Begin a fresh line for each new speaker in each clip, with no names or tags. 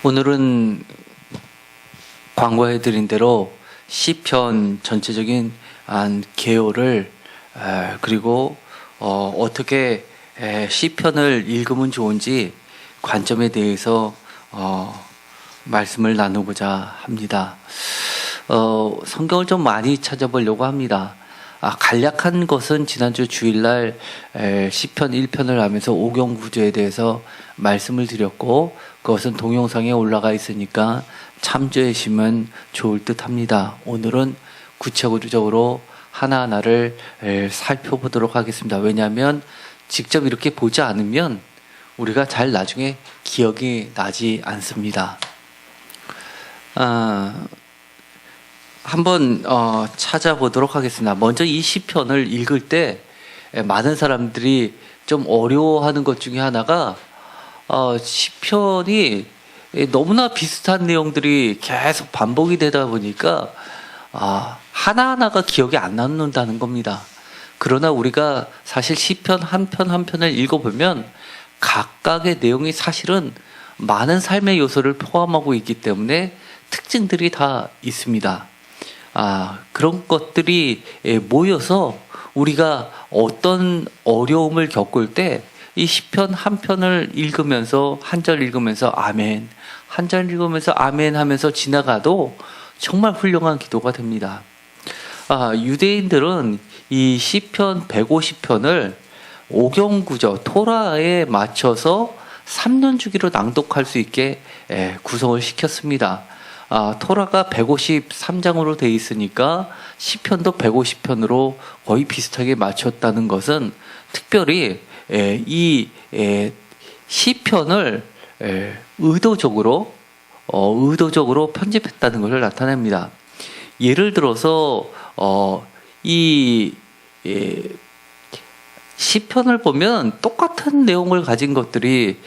오늘은 광고해드린 대로 시편 전체적인 개요를 그리고 어떻게 시편을 읽으면 좋은지 관점에 대해서 말씀을 나누고자 합니다. 성경을 좀 많이 찾아보려고 합니다. 간략한 것은 지난주 주일날 시편 1편을 하면서 오경 구조에 대해서 말씀을 드렸고, 그것은 동영상에 올라가 있으니까 참조하시면 좋을 듯 합니다. 오늘은 구체적으로 하나하나를 살펴보도록 하겠습니다. 왜냐하면 직접 이렇게 보지 않으면 우리가 잘 나중에 기억이 나지 않습니다. 한번 찾아보도록 하겠습니다. 먼저 이 시편을 읽을 때 많은 사람들이 좀 어려워하는 것 중에 하나가 시편이 너무나 비슷한 내용들이 계속 반복이 되다 보니까 하나하나가 기억이 안 남는다는 겁니다. 그러나 우리가 사실 시편 한 편 한 편을 읽어보면 각각의 내용이 사실은 많은 삶의 요소를 포함하고 있기 때문에 특징들이 다 있습니다. 그런 것들이 모여서 우리가 어떤 어려움을 겪을 때 이 시편 한 편을 읽으면서 한 절 읽으면서 아멘, 한 절 읽으면서 아멘 하면서 지나가도 정말 훌륭한 기도가 됩니다. 유대인들은 이 시편 150편을 오경구조 토라에 맞춰서 3년 주기로 낭독할 수 있게 구성을 시켰습니다. 토라가 153장으로 되어 있으니까 시편도 150편으로 거의 비슷하게 맞췄다는 것은 특별히 이 시편을 의도적으로 편집했다는 것을 나타냅니다. 예를 들어서 이 시편을 보면 똑같은 내용을 가진 것들이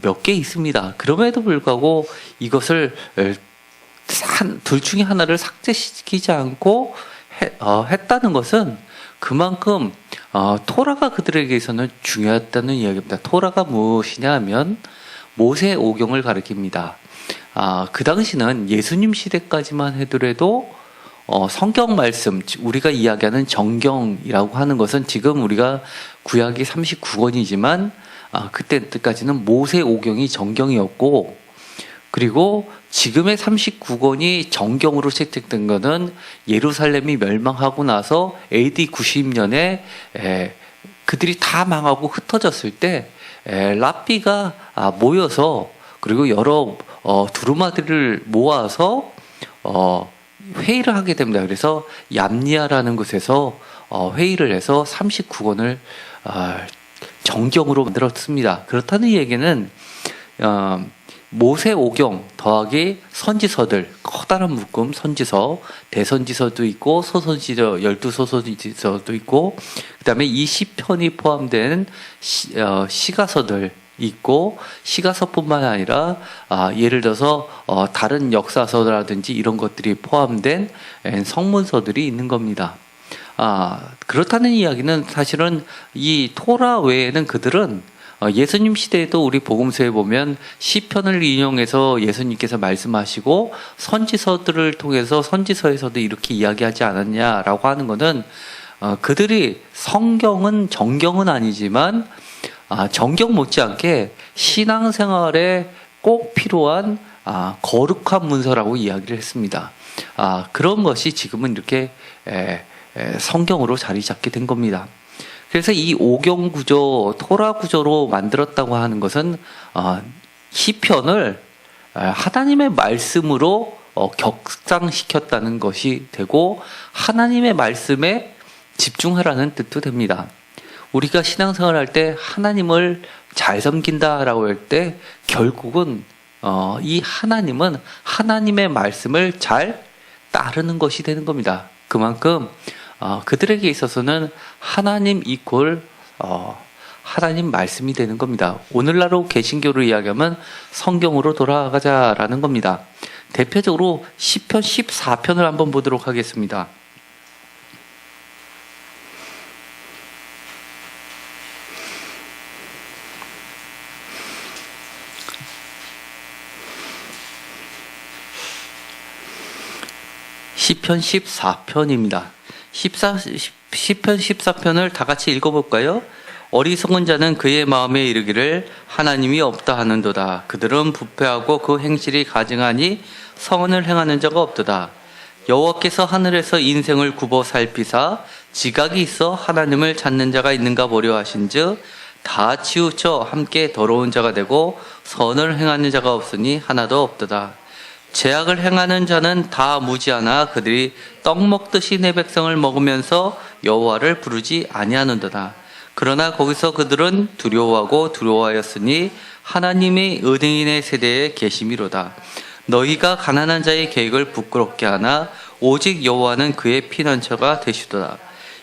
몇 개 있습니다. 그럼에도 불구하고 이것을 둘 중에 하나를 삭제시키지 않고 했다는 것은 그만큼 토라가 그들에게서는 중요했다는 이야기입니다. 토라가 무엇이냐 하면 모세 오경을 가리킵니다. 그 당시는 예수님 시대까지만 하더라도 성경 말씀, 우리가 이야기하는 정경이라고 하는 것은 지금 우리가 구약이 39권이지만 그때까지는 모세 오경이 정경이었고, 그리고 지금의 39권이 정경으로 채택된 것은 예루살렘이 멸망하고 나서 AD 90년에 그들이 다 망하고 흩어졌을 때 랍비가 모여서, 그리고 여러 두루마리를 모아서 회의를 하게 됩니다. 그래서 얌니아라는 곳에서 회의를 해서 39권을 정경으로 만들었습니다. 그렇다는 얘기는 모세 오경 더하기 선지서들, 커다란 묶음 선지서, 대선지서도 있고 소선지서, 12소선지서도 있고, 그 다음에 이 시편이 포함된 시가서들 있고, 시가서뿐만 아니라 예를 들어서 다른 역사서라든지 이런 것들이 포함된 성문서들이 있는 겁니다. 그렇다는 이야기는 사실은 이 토라 외에는 그들은 예수님 시대에도 우리 복음서에 보면 시편을 인용해서 예수님께서 말씀하시고 선지서들을 통해서 선지서에서도 이렇게 이야기하지 않았냐라고 하는 것은 그들이 정경은 아니지만 정경 못지않게 신앙생활에 꼭 필요한 거룩한 문서라고 이야기를 했습니다. 그런 것이 지금은 이렇게 성경으로 자리 잡게 된 겁니다. 그래서 이 오경 구조, 토라 구조로 만들었다고 하는 것은 시편을 하나님의 말씀으로 격상시켰다는 것이 되고, 하나님의 말씀에 집중하라는 뜻도 됩니다. 우리가 신앙생활을 할 때 하나님을 잘 섬긴다라고 할 때 결국은 이 하나님은 하나님의 말씀을 잘 따르는 것이 되는 겁니다. 그만큼 그들에게 있어서는 하나님 이퀄 하나님 말씀이 되는 겁니다. 오늘날로 개신교를 이야기하면 성경으로 돌아가자라는 겁니다. 대표적으로 시편 14편을 한번 보도록 하겠습니다. 시편 14편입니다. 시편 14편을 다 같이 읽어볼까요? 어리석은 자는 그의 마음에 이르기를 하나님이 없다 하는도다. 그들은 부패하고 그 행실이 가증하니 선을 행하는 자가 없도다. 여호와께서 하늘에서 인생을 굽어 살피사 지각이 있어 하나님을 찾는 자가 있는가 보려 하신즉 다 치우쳐 함께 더러운 자가 되고 선을 행하는 자가 없으니 하나도 없도다. 죄악을 행하는 자는 다 무지하나 그들이 떡 먹듯이 내 백성을 먹으면서 여호와를 부르지 아니하는도다. 그러나 거기서 그들은 두려워하고 두려워하였으니 하나님의 은혜인의 세대에 계심이로다. 너희가 가난한 자의 계획을 부끄럽게 하나 오직 여호와는 그의 피난처가 되시도다.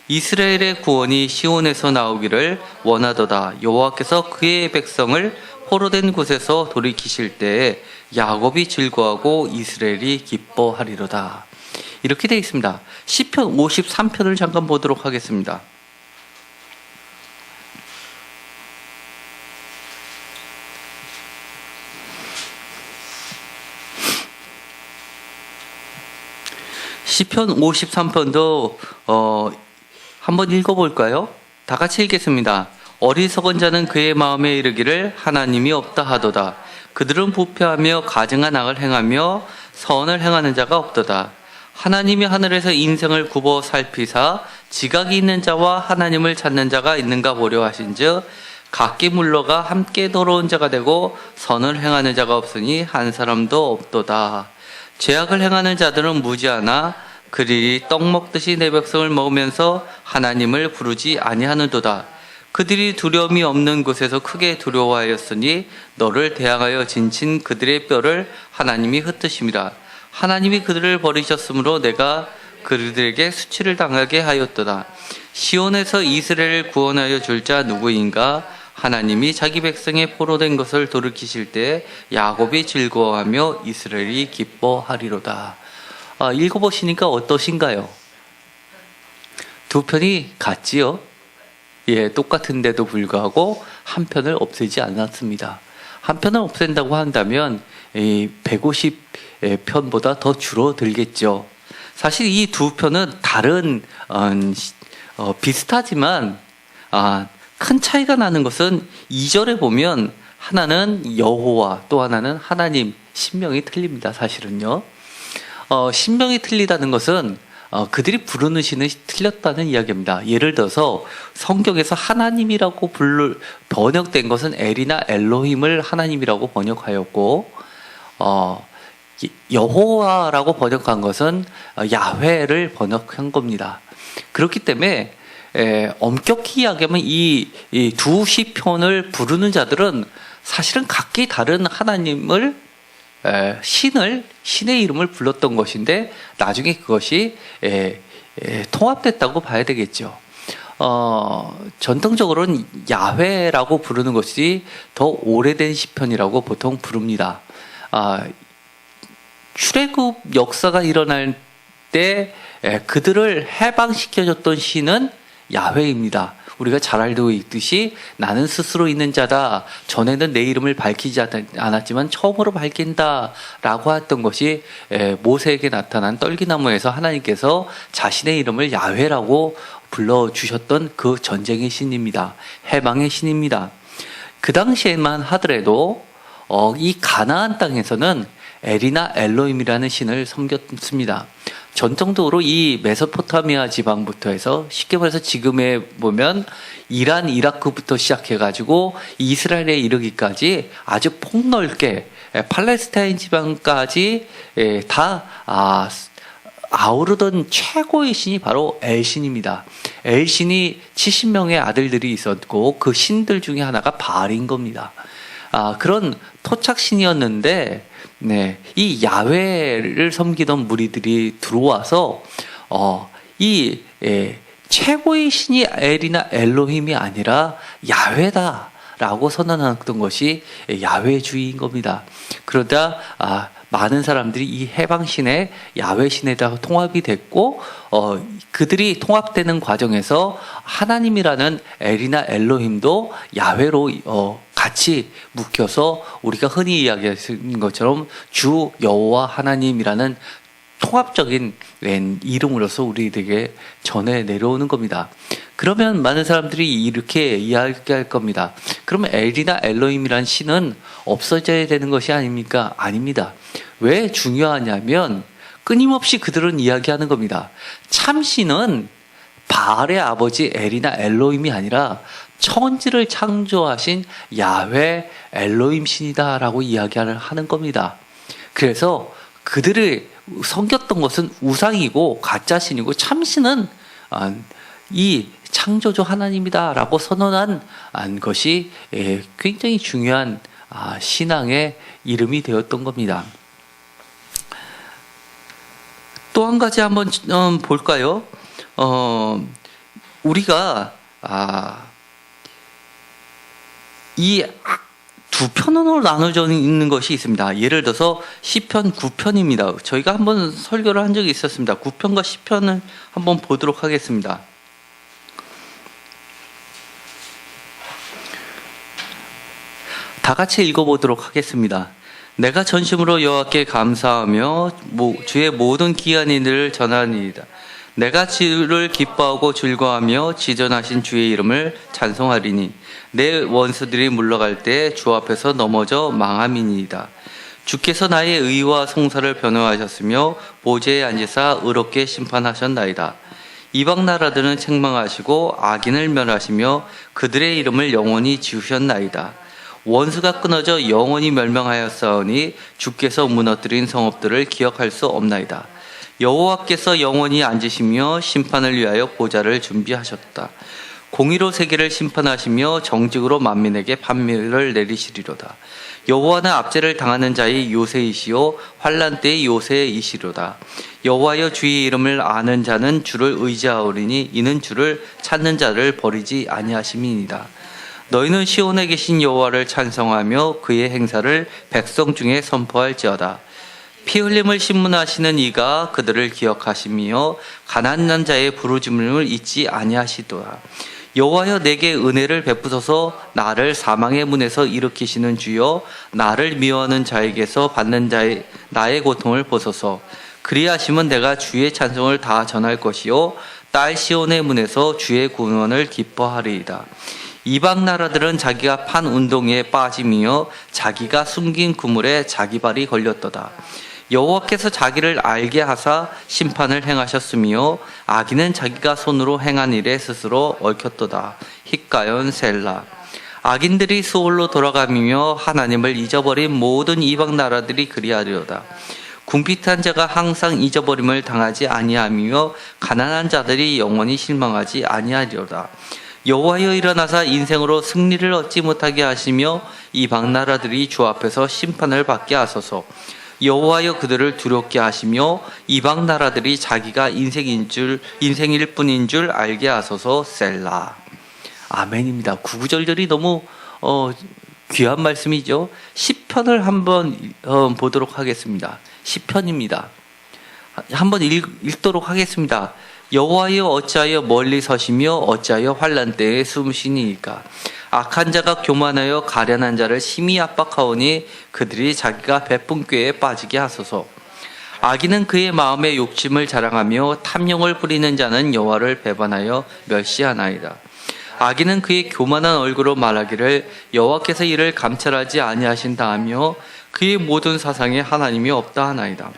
이스라엘의 구원이 시온에서 나오기를 원하도다. 여호와께서 그의 백성을 포로된 곳에서 돌이키실 때에 야곱이 즐거워하고 이스라엘이 기뻐하리로다. 이렇게 되어 있습니다. 시편 53편을 잠깐 보도록 하겠습니다. 시편 53편도 한번 읽어볼까요? 다 같이 읽겠습니다. 어리석은 자는 그의 마음에 이르기를 하나님이 없다 하도다. 그들은 부패하며 가증한 악을 행하며 선을 행하는 자가 없도다. 하나님이 하늘에서 인생을 굽어 살피사 지각이 있는 자와 하나님을 찾는 자가 있는가 보려 하신즉 각기 물러가 함께 더러운 자가 되고 선을 행하는 자가 없으니 한 사람도 없도다. 죄악을 행하는 자들은 무지하나 그들이 떡 먹듯이 내 백성을 먹으면서 하나님을 부르지 아니하는도다. 그들이 두려움이 없는 곳에서 크게 두려워하였으니 너를 대항하여 진친 그들의 뼈를 하나님이 흩으심이라. 하나님이 그들을 버리셨으므로 내가 그들에게 수치를 당하게 하였도다. 시온에서 이스라엘을 구원하여 줄 자 누구인가? 하나님이 자기 백성의 포로된 것을 돌이키실 때 야곱이 즐거워하며 이스라엘이 기뻐하리로다. 읽어보시니까 어떠신가요? 두 편이 같지요? 예, 똑같은데도 불구하고 한 편을 없애지 않았습니다. 한 편을 없앤다고 한다면 150편보다 더 줄어들겠죠. 사실 이 두 편은 다른 비슷하지만 큰 차이가 나는 것은 2절에 보면 하나는 여호와 또 하나는 하나님, 신명이 틀립니다. 사실은요. 신명이 틀리다는 것은 그들이 부르는 신이 틀렸다는 이야기입니다. 예를 들어서 성경에서 하나님이라고 번역된 것은 엘이나 엘로힘을 하나님이라고 번역하였고 여호와라고 번역한 것은 야훼를 번역한 겁니다. 그렇기 때문에 엄격히 이야기하면 이 두 시편을 부르는 자들은 사실은 각기 다른 하나님을 신의 이름을 불렀던 것인데 나중에 그것이 통합됐다고 봐야 되겠죠. 전통적으로는 야훼라고 부르는 것이 더 오래된 시편이라고 보통 부릅니다. 출애굽 역사가 일어날 때 그들을 해방시켜줬던 신은 야훼입니다. 우리가 잘 알고 있듯이 나는 스스로 있는 자다. 전에는 내 이름을 밝히지 않았지만 처음으로 밝힌다 라고 했던 것이 모세에게 나타난 떨기나무에서 하나님께서 자신의 이름을 야훼라고 불러주셨던 그 전쟁의 신입니다. 해방의 신입니다. 그 당시에만 하더라도 이 가나안 땅에서는 엘이나 엘로힘이라는 신을 섬겼습니다. 전통적으로 이 메소포타미아 지방부터 해서 쉽게 말해서 지금에 보면 이란, 이라크부터 시작해가지고 이스라엘에 이르기까지 아주 폭넓게 팔레스타인 지방까지 다 아우르던 최고의 신이 바로 엘신입니다. 엘신이 70명의 아들들이 있었고 그 신들 중에 하나가 바알인 겁니다. 그런 토착신이었는데 이 야훼를 섬기던 무리들이 들어와서 이 최고의 신이 엘이나 엘로힘이 아니라 야훼다라고 선언했던 것이 야훼주의인 겁니다. 그러다 많은 사람들이 이 해방신의 야훼신에다가 통합이 됐고 그들이 통합되는 과정에서 하나님이라는 엘이나 엘로힘도 야훼로 같이 묶여서 우리가 흔히 이야기하는 것처럼 주 여호와 하나님이라는 통합적인 이름으로서 우리에게 전해 내려오는 겁니다. 그러면 많은 사람들이 이렇게 이야기할 겁니다. 그러면 엘이나 엘로힘이란 신은 없어져야 되는 것이 아닙니까? 아닙니다. 왜 중요하냐면 끊임없이 그들은 이야기하는 겁니다. 참신은 바알의 아버지 엘이나 엘로힘이 아니라 천지를 창조하신 야훼 엘로힘 신이다라고 이야기를 하는 겁니다. 그래서 그들을 섬겼던 것은 우상이고 가짜신이고 참신은 이 창조주 하나님이다라고 선언한 것이 굉장히 중요한 신앙의 이름이 되었던 겁니다. 또 한 가지 한번 볼까요? 우리가 이 두 편으로 나눠져 있는 것이 있습니다. 예를 들어서 시편 9편입니다. 저희가 한번 설교를 한 적이 있었습니다. 9편과 10편을 한번 보도록 하겠습니다. 다 같이 읽어보도록 하겠습니다. 내가 전심으로 여호와께 감사하며 주의 모든 귀한 일을 전하니이다. 내가 주를 기뻐하고 즐거워하며 지존하신 주의 이름을 찬송하리니 내 원수들이 물러갈 때 주 앞에서 넘어져 망함이니이다. 주께서 나의 의와 송사를 변호하셨으며 보좌에 앉으사 의롭게 심판하셨나이다. 이방 나라들은 책망하시고 악인을 멸하시며 그들의 이름을 영원히 지우셨나이다. 원수가 끊어져 영원히 멸망하였사오니 주께서 무너뜨린 성읍들을 기억할 수 없나이다. 여호와께서 영원히 앉으시며 심판을 위하여 보좌를 준비하셨다. 공의로 세계를 심판하시며 정직으로 만민에게 판결을 내리시리로다. 여호와는 압제를 당하는 자의 요새이시요 환난 때의 요새이시로다. 여호와여 주의 이름을 아는 자는 주를 의지하오리니 이는 주를 찾는 자를 버리지 아니하심이니이다. 너희는 시온에 계신 여호와를 찬송하며 그의 행사를 백성 중에 선포할지어다. 피 흘림을 신문하시는 이가 그들을 기억하시며 가난한 자의 부르짖음을 잊지 아니하시도다. 여호와여 내게 은혜를 베푸소서. 나를 사망의 문에서 일으키시는 주여 나를 미워하는 자에게서 받는 나의 고통을 보소서. 그리하시면 내가 주의 찬송을 다 전할 것이요 딸 시온의 문에서 주의 구원을 기뻐하리이다. 이방 나라들은 자기가 판 운동에 빠짐이며 자기가 숨긴 그물에 자기 발이 걸렸도다. 여호와께서 자기를 알게 하사 심판을 행하셨으며 악인은 자기가 손으로 행한 일에 스스로 얽혔도다. 힛가연 셀라. 악인들이 수올로 돌아가며 하나님을 잊어버린 모든 이방 나라들이 그리하리로다. 궁핍한 자가 항상 잊어버림을 당하지 아니하며 가난한 자들이 영원히 실망하지 아니하리로다. 여호와여 일어나사 인생으로 승리를 얻지 못하게 하시며 이방 나라들이 주 앞에서 심판을 받게 하소서. 여호와여 그들을 두렵게 하시며 이방 나라들이 자기가 인생일 뿐인 줄 알게 하소서. 셀라. 아멘입니다. 구구절절이 너무 귀한 말씀이죠. 시편을 한번 보도록 하겠습니다. 시편입니다. 한번 읽도록 하겠습니다. 여호와여 어찌하여 멀리 서시며 어찌하여 환난 때에 숨으시니이까. 악한 자가 교만하여 가련한 자를 심히 압박하오니 그들이 자기가 베푼 꾀에 빠지게 하소서. 악인은 그의 마음의 욕심을 자랑하며 탐욕을 부리는 자는 여호와를 배반하여 멸시하나이다. 악인은 그의 교만한 얼굴로 말하기를 여호와께서 이를 감찰하지 아니하신다 하며 그의 모든 사상에 하나님이 없다 하나이다.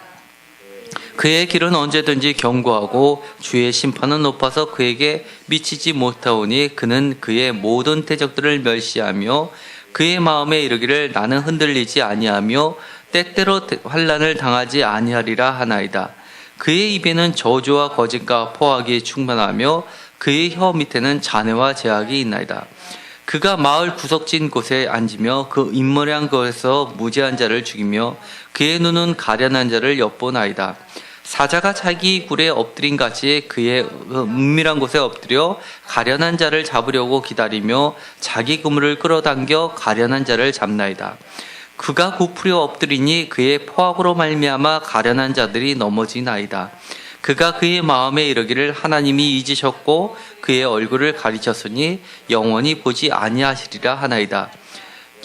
그의 길은 언제든지 견고하고 주의 심판은 높아서 그에게 미치지 못하오니 그는 그의 모든 대적들을 멸시하며 그의 마음에 이르기를 나는 흔들리지 아니하며 때때로 환난을 당하지 아니하리라 하나이다. 그의 입에는 저주와 거짓과 포악이 충만하며 그의 혀 밑에는 잔해와 제약이 있나이다. 그가 마을 구석진 곳에 앉으며 그 인모량 곳에서 무죄한 자를 죽이며 그의 눈은 가련한 자를 엿보나이다. 사자가 자기 굴에 엎드린 같이 그의 은밀한 곳에 엎드려 가련한 자를 잡으려고 기다리며 자기 그물을 끌어당겨 가련한 자를 잡나이다. 그가 고프려 엎드리니 그의 포악으로 말미암아 가련한 자들이 넘어지나이다. 그가 그의 마음에 이르기를 하나님이 잊으셨고 그의 얼굴을 가리셨으니 영원히 보지 아니하시리라 하나이다.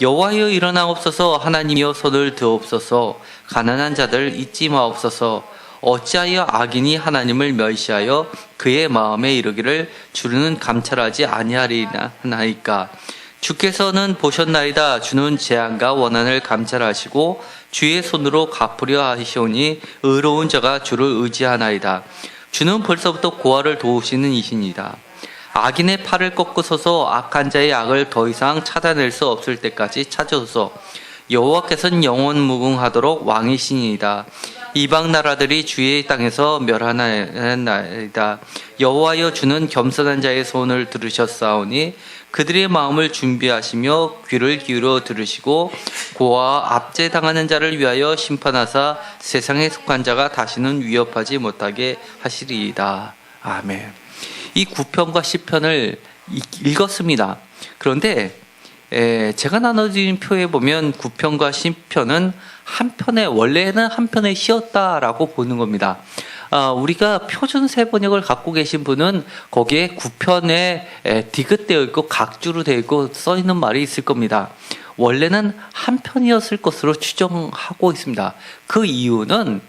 여호와여 일어나옵소서. 하나님이여 손을 드옵소서. 가난한 자들 잊지 마옵소서. 어찌하여 악인이 하나님을 멸시하여 그의 마음에 이르기를 주는 감찰하지 아니하리나이까. 주께서는 보셨나이다. 주는 재앙과 원한을 감찰하시고 주의 손으로 갚으려 하시오니 의로운 자가 주를 의지하나이다. 주는 벌써부터 고아를 도우시는 이신이다. 악인의 팔을 꺾으소서. 악한 자의 악을 더 이상 찾아낼 수 없을 때까지 찾으소서. 여호와께서는 영원 무궁하도록 왕이시니이다. 이방 나라들이 주의 땅에서 멸하나이다. 여호와여, 주는 겸손한 자의 소원을 들으셨사오니 그들의 마음을 준비하시며 귀를 기울여 들으시고 고아와 압제당하는 자를 위하여 심판하사 세상에 속한 자가 다시는 위협하지 못하게 하시리이다. 아멘. 이 9편과 10편을 읽었습니다. 그런데 제가 나눠진 표에 보면 9편과 10편은 한 편에, 원래는 한 편에 쉬었다라고 보는 겁니다. 우리가 표준 세번역을 갖고 계신 분은 거기에 9편에 디귿되어 있고 각주로 되어 있고 써 있는 말이 있을 겁니다. 원래는 한 편이었을 것으로 추정하고 있습니다. 그 이유는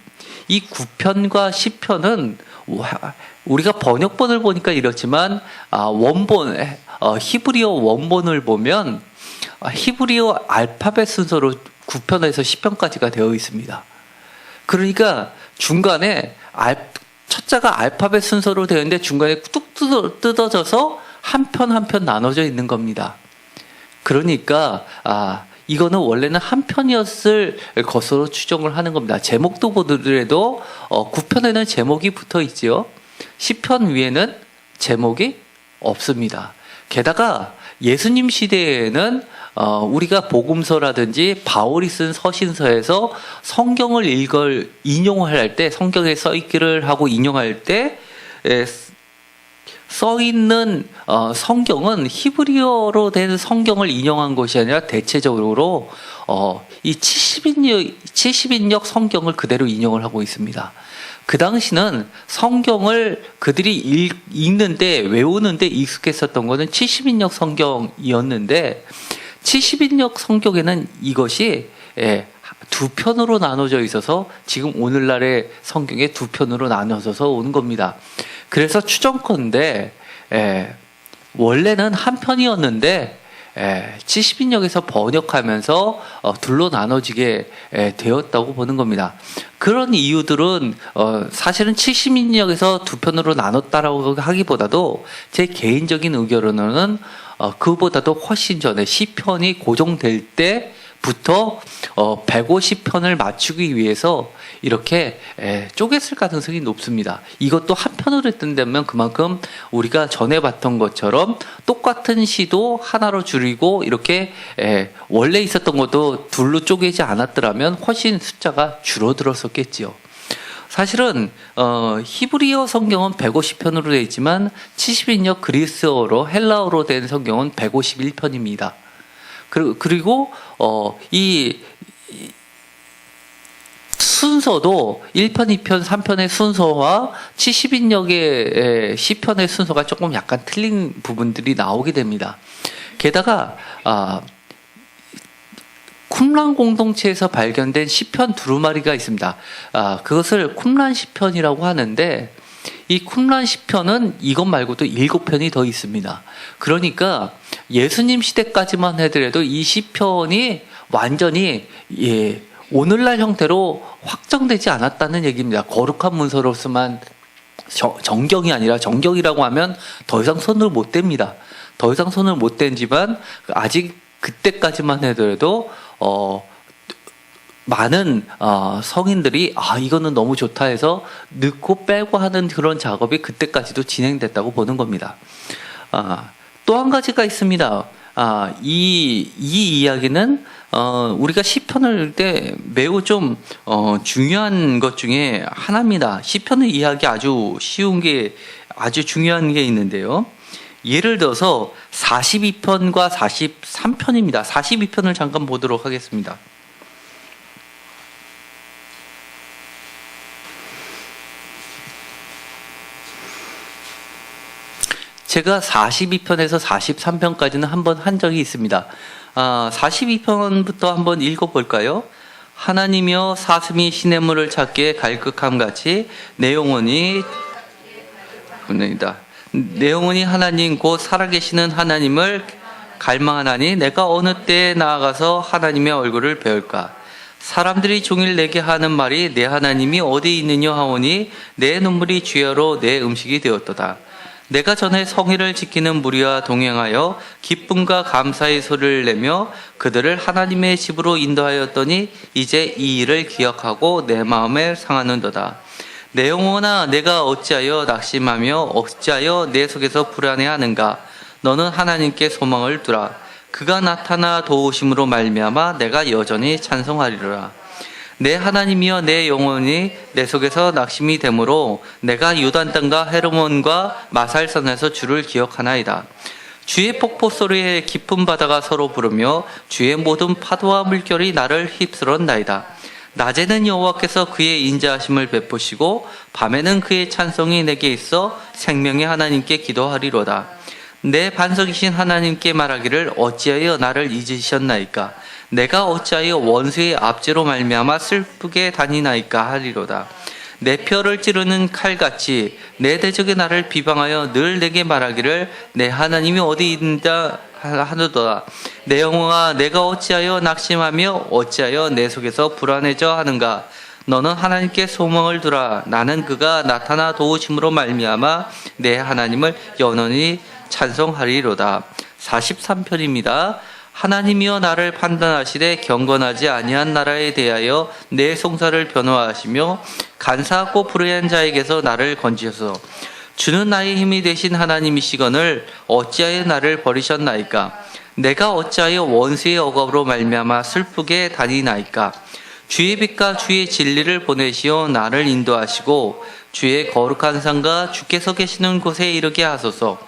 이 9편과 10편은 우리가 번역본을 보니까 이렇지만 원본, 히브리어 원본을 보면 히브리어 알파벳 순서로 9편에서 10편까지가 되어 있습니다. 그러니까 중간에 첫자가 알파벳 순서로 되어 있는데 중간에 뚝 뜯어져서 한 편 한 편 나눠져 있는 겁니다. 그러니까 이거는 원래는 한 편이었을 것으로 추정을 하는 겁니다. 제목도 보더라도 9편에는 제목이 붙어 있지요. 10편 위에는 제목이 없습니다. 게다가 예수님 시대에는 우리가 복음서라든지 바울이 쓴 서신서에서 성경을 인용을 할 때, 성경에 써 있기를 하고 인용할 때 써 있는 성경은 히브리어로 된 성경을 인용한 것이 아니라 대체적으로 이 70인역 성경을 그대로 인용을 하고 있습니다. 그 당시는 성경을 그들이 읽는데, 외우는데 익숙했었던 것은 70인역 성경이었는데 70인역 성경에는 이것이 두 편으로 나눠져 있어서 지금 오늘날의 성경에 두 편으로 나눠져서 오는 겁니다. 그래서 추정컨대 원래는 한 편이었는데 70인역에서 번역하면서 둘로 나눠지게 되었다고 보는 겁니다. 그런 이유들은 사실은 70인역에서 두 편으로 나눴다라고 하기보다도 제 개인적인 의견으로는 그보다도 훨씬 전에 시편이 고정될 때부터 150편을 맞추기 위해서 이렇게 쪼갰을 가능성이 높습니다. 이것도 한 편으로 뜬다면 그만큼 우리가 전에 봤던 것처럼 똑같은 시도 하나로 줄이고 이렇게 원래 있었던 것도 둘로 쪼개지 않았더라면 훨씬 숫자가 줄어들었었겠지요. 사실은 히브리어 성경은 150편으로 되어 있지만 70인역 그리스어로 헬라어로 된 성경은 151편입니다. 그리고 이 순서도 1편, 2편, 3편의 순서와 70인역의 10편의 순서가 조금 약간 틀린 부분들이 나오게 됩니다. 게다가 쿰란 공동체에서 발견된 시편 두루마리가 있습니다. 그것을 쿰란 시편이라고 하는데 이 쿰란 시편은 이것 말고도 7편이 더 있습니다. 그러니까 예수님 시대까지만 해더라도 이 시편이 완전히 오늘날 형태로 확정되지 않았다는 얘기입니다. 거룩한 문서로서만 정경이 아니라, 정경이라고 하면 더 이상 손을 못 댑니다. 더 이상 손을 못 댄지만 아직 그때까지만 해더라도 많은 성인들이 이거는 너무 좋다 해서 넣고 빼고 하는 그런 작업이 그때까지도 진행됐다고 보는 겁니다. 또 한 가지가 있습니다. 이 이야기는 우리가 시편을 읽을 때 매우 좀 중요한 것 중에 하나입니다. 시편을 이해하기 아주 쉬운 게, 아주 중요한 게 있는데요. 예를 들어서 42편과 43편입니다. 42편을 잠깐 보도록 하겠습니다. 제가 42편에서 43편까지는 한번 한 적이 있습니다. 42편부터 한번 읽어볼까요? 하나님이여 사슴이 시냇물을 찾기에 갈급함 같이 내 영혼이 하나님 곧 살아계시는 하나님을 갈망하나니 내가 어느 때에 나아가서 하나님의 얼굴을 배울까. 사람들이 종일 내게 하는 말이 내 하나님이 어디 있느냐 하오니 내 눈물이 주야로 내 음식이 되었도다. 내가 전에 성의를 지키는 무리와 동행하여 기쁨과 감사의 소리를 내며 그들을 하나님의 집으로 인도하였더니 이제 이 일을 기억하고 내 마음에 상하는도다. 내 영혼아 내가 어찌하여 낙심하며 어찌하여 내 속에서 불안해하는가. 너는 하나님께 소망을 두라. 그가 나타나 도우심으로 말미암아 내가 여전히 찬송하리로라. 내 하나님이여 내 영혼이 내 속에서 낙심이 되므로 내가 요단 땅과 헤르몬과 마살산에서 주를 기억하나이다. 주의 폭포 소리에 깊은 바다가 서로 부르며 주의 모든 파도와 물결이 나를 휩쓸었나이다. 낮에는 여호와께서 그의 인자하심을 베푸시고 밤에는 그의 찬송이 내게 있어 생명의 하나님께 기도하리로다. 내 반석이신 하나님께 말하기를 어찌하여 나를 잊으셨나이까. 내가 어찌하여 원수의 압제로 말미암아 슬프게 다니나이까 하리로다. 내 뼈를 찌르는 칼같이 내 대적이 나를 비방하여 늘 내게 말하기를 내 하나님이 어디 있는가 하노도다. 내 영혼아 내가 어찌하여 낙심하며 어찌하여 내 속에서 불안해져 하는가. 너는 하나님께 소망을 두라. 나는 그가 나타나 도우심으로 말미암아 내 하나님을 영원히 찬송하리로다. 43편입니다. 하나님이여 나를 판단하시되 경건하지 아니한 나라에 대하여 내 송사를 변호하시며 간사하고 불의한 자에게서 나를 건지소서. 주는 나의 힘이 되신 하나님이시거늘 어찌하여 나를 버리셨나이까. 내가 어찌하여 원수의 억압으로 말미암아 슬프게 다니나이까. 주의 빛과 주의 진리를 보내시어 나를 인도하시고 주의 거룩한 산과 주께서 계시는 곳에 이르게 하소서.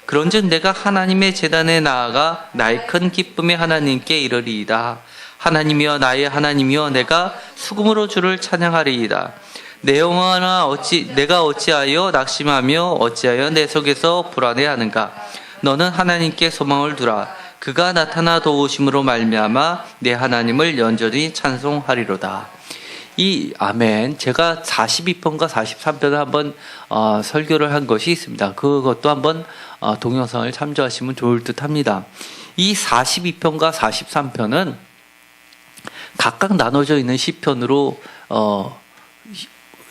그런즉 내가 하나님의 제단에 나아가 나의 큰 기쁨의 하나님께 이르리이다. 하나님이여 나의 하나님이여 내가 수금으로 주를 찬양하리이다. 내 영혼아 내가 어찌하여 낙심하며 어찌하여 내 속에서 불안해하는가. 너는 하나님께 소망을 두라. 그가 나타나 도우심으로 말미암아 내 하나님을 연전히 찬송하리로다. 이 아멘. 제가 42편과 43편을 한번 설교를 한 것이 있습니다. 그것도 한번 동영상을 참조하시면 좋을 듯합니다. 이 42편과 43편은 각각 나눠져 있는 시편으로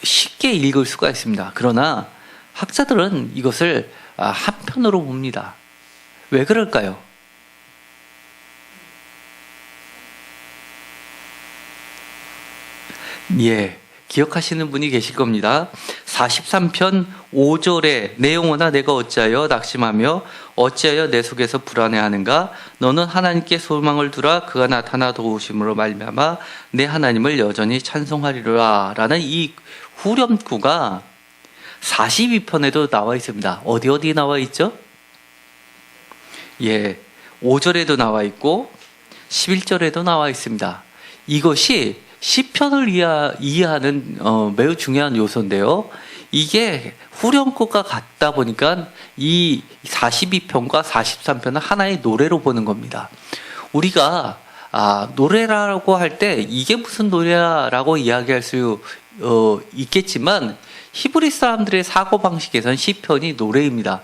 쉽게 읽을 수가 있습니다. 그러나 학자들은 이것을 한 편으로 봅니다. 왜 그럴까요? 예, 기억하시는 분이 계실 겁니다. 43편 5절에 내 영혼아 내가 어찌하여 낙심하며 어찌하여 내 속에서 불안해하는가. 너는 하나님께 소망을 두라. 그가 나타나 도우심으로 말미암아 내 하나님을 여전히 찬송하리라 라는 이 후렴구가 42편에도 나와 있습니다. 어디 나와 있죠? 예, 5절에도 나와 있고 11절에도 나와 있습니다. 이것이 시편을 이해하는 매우 중요한 요소인데요. 이게 후렴구가 같다 보니까 이 42편과 43편은 하나의 노래로 보는 겁니다. 우리가 노래라고 할 때 이게 무슨 노래라고 이야기할 수 있겠지만 히브리 사람들의 사고방식에서는 시편이 노래입니다.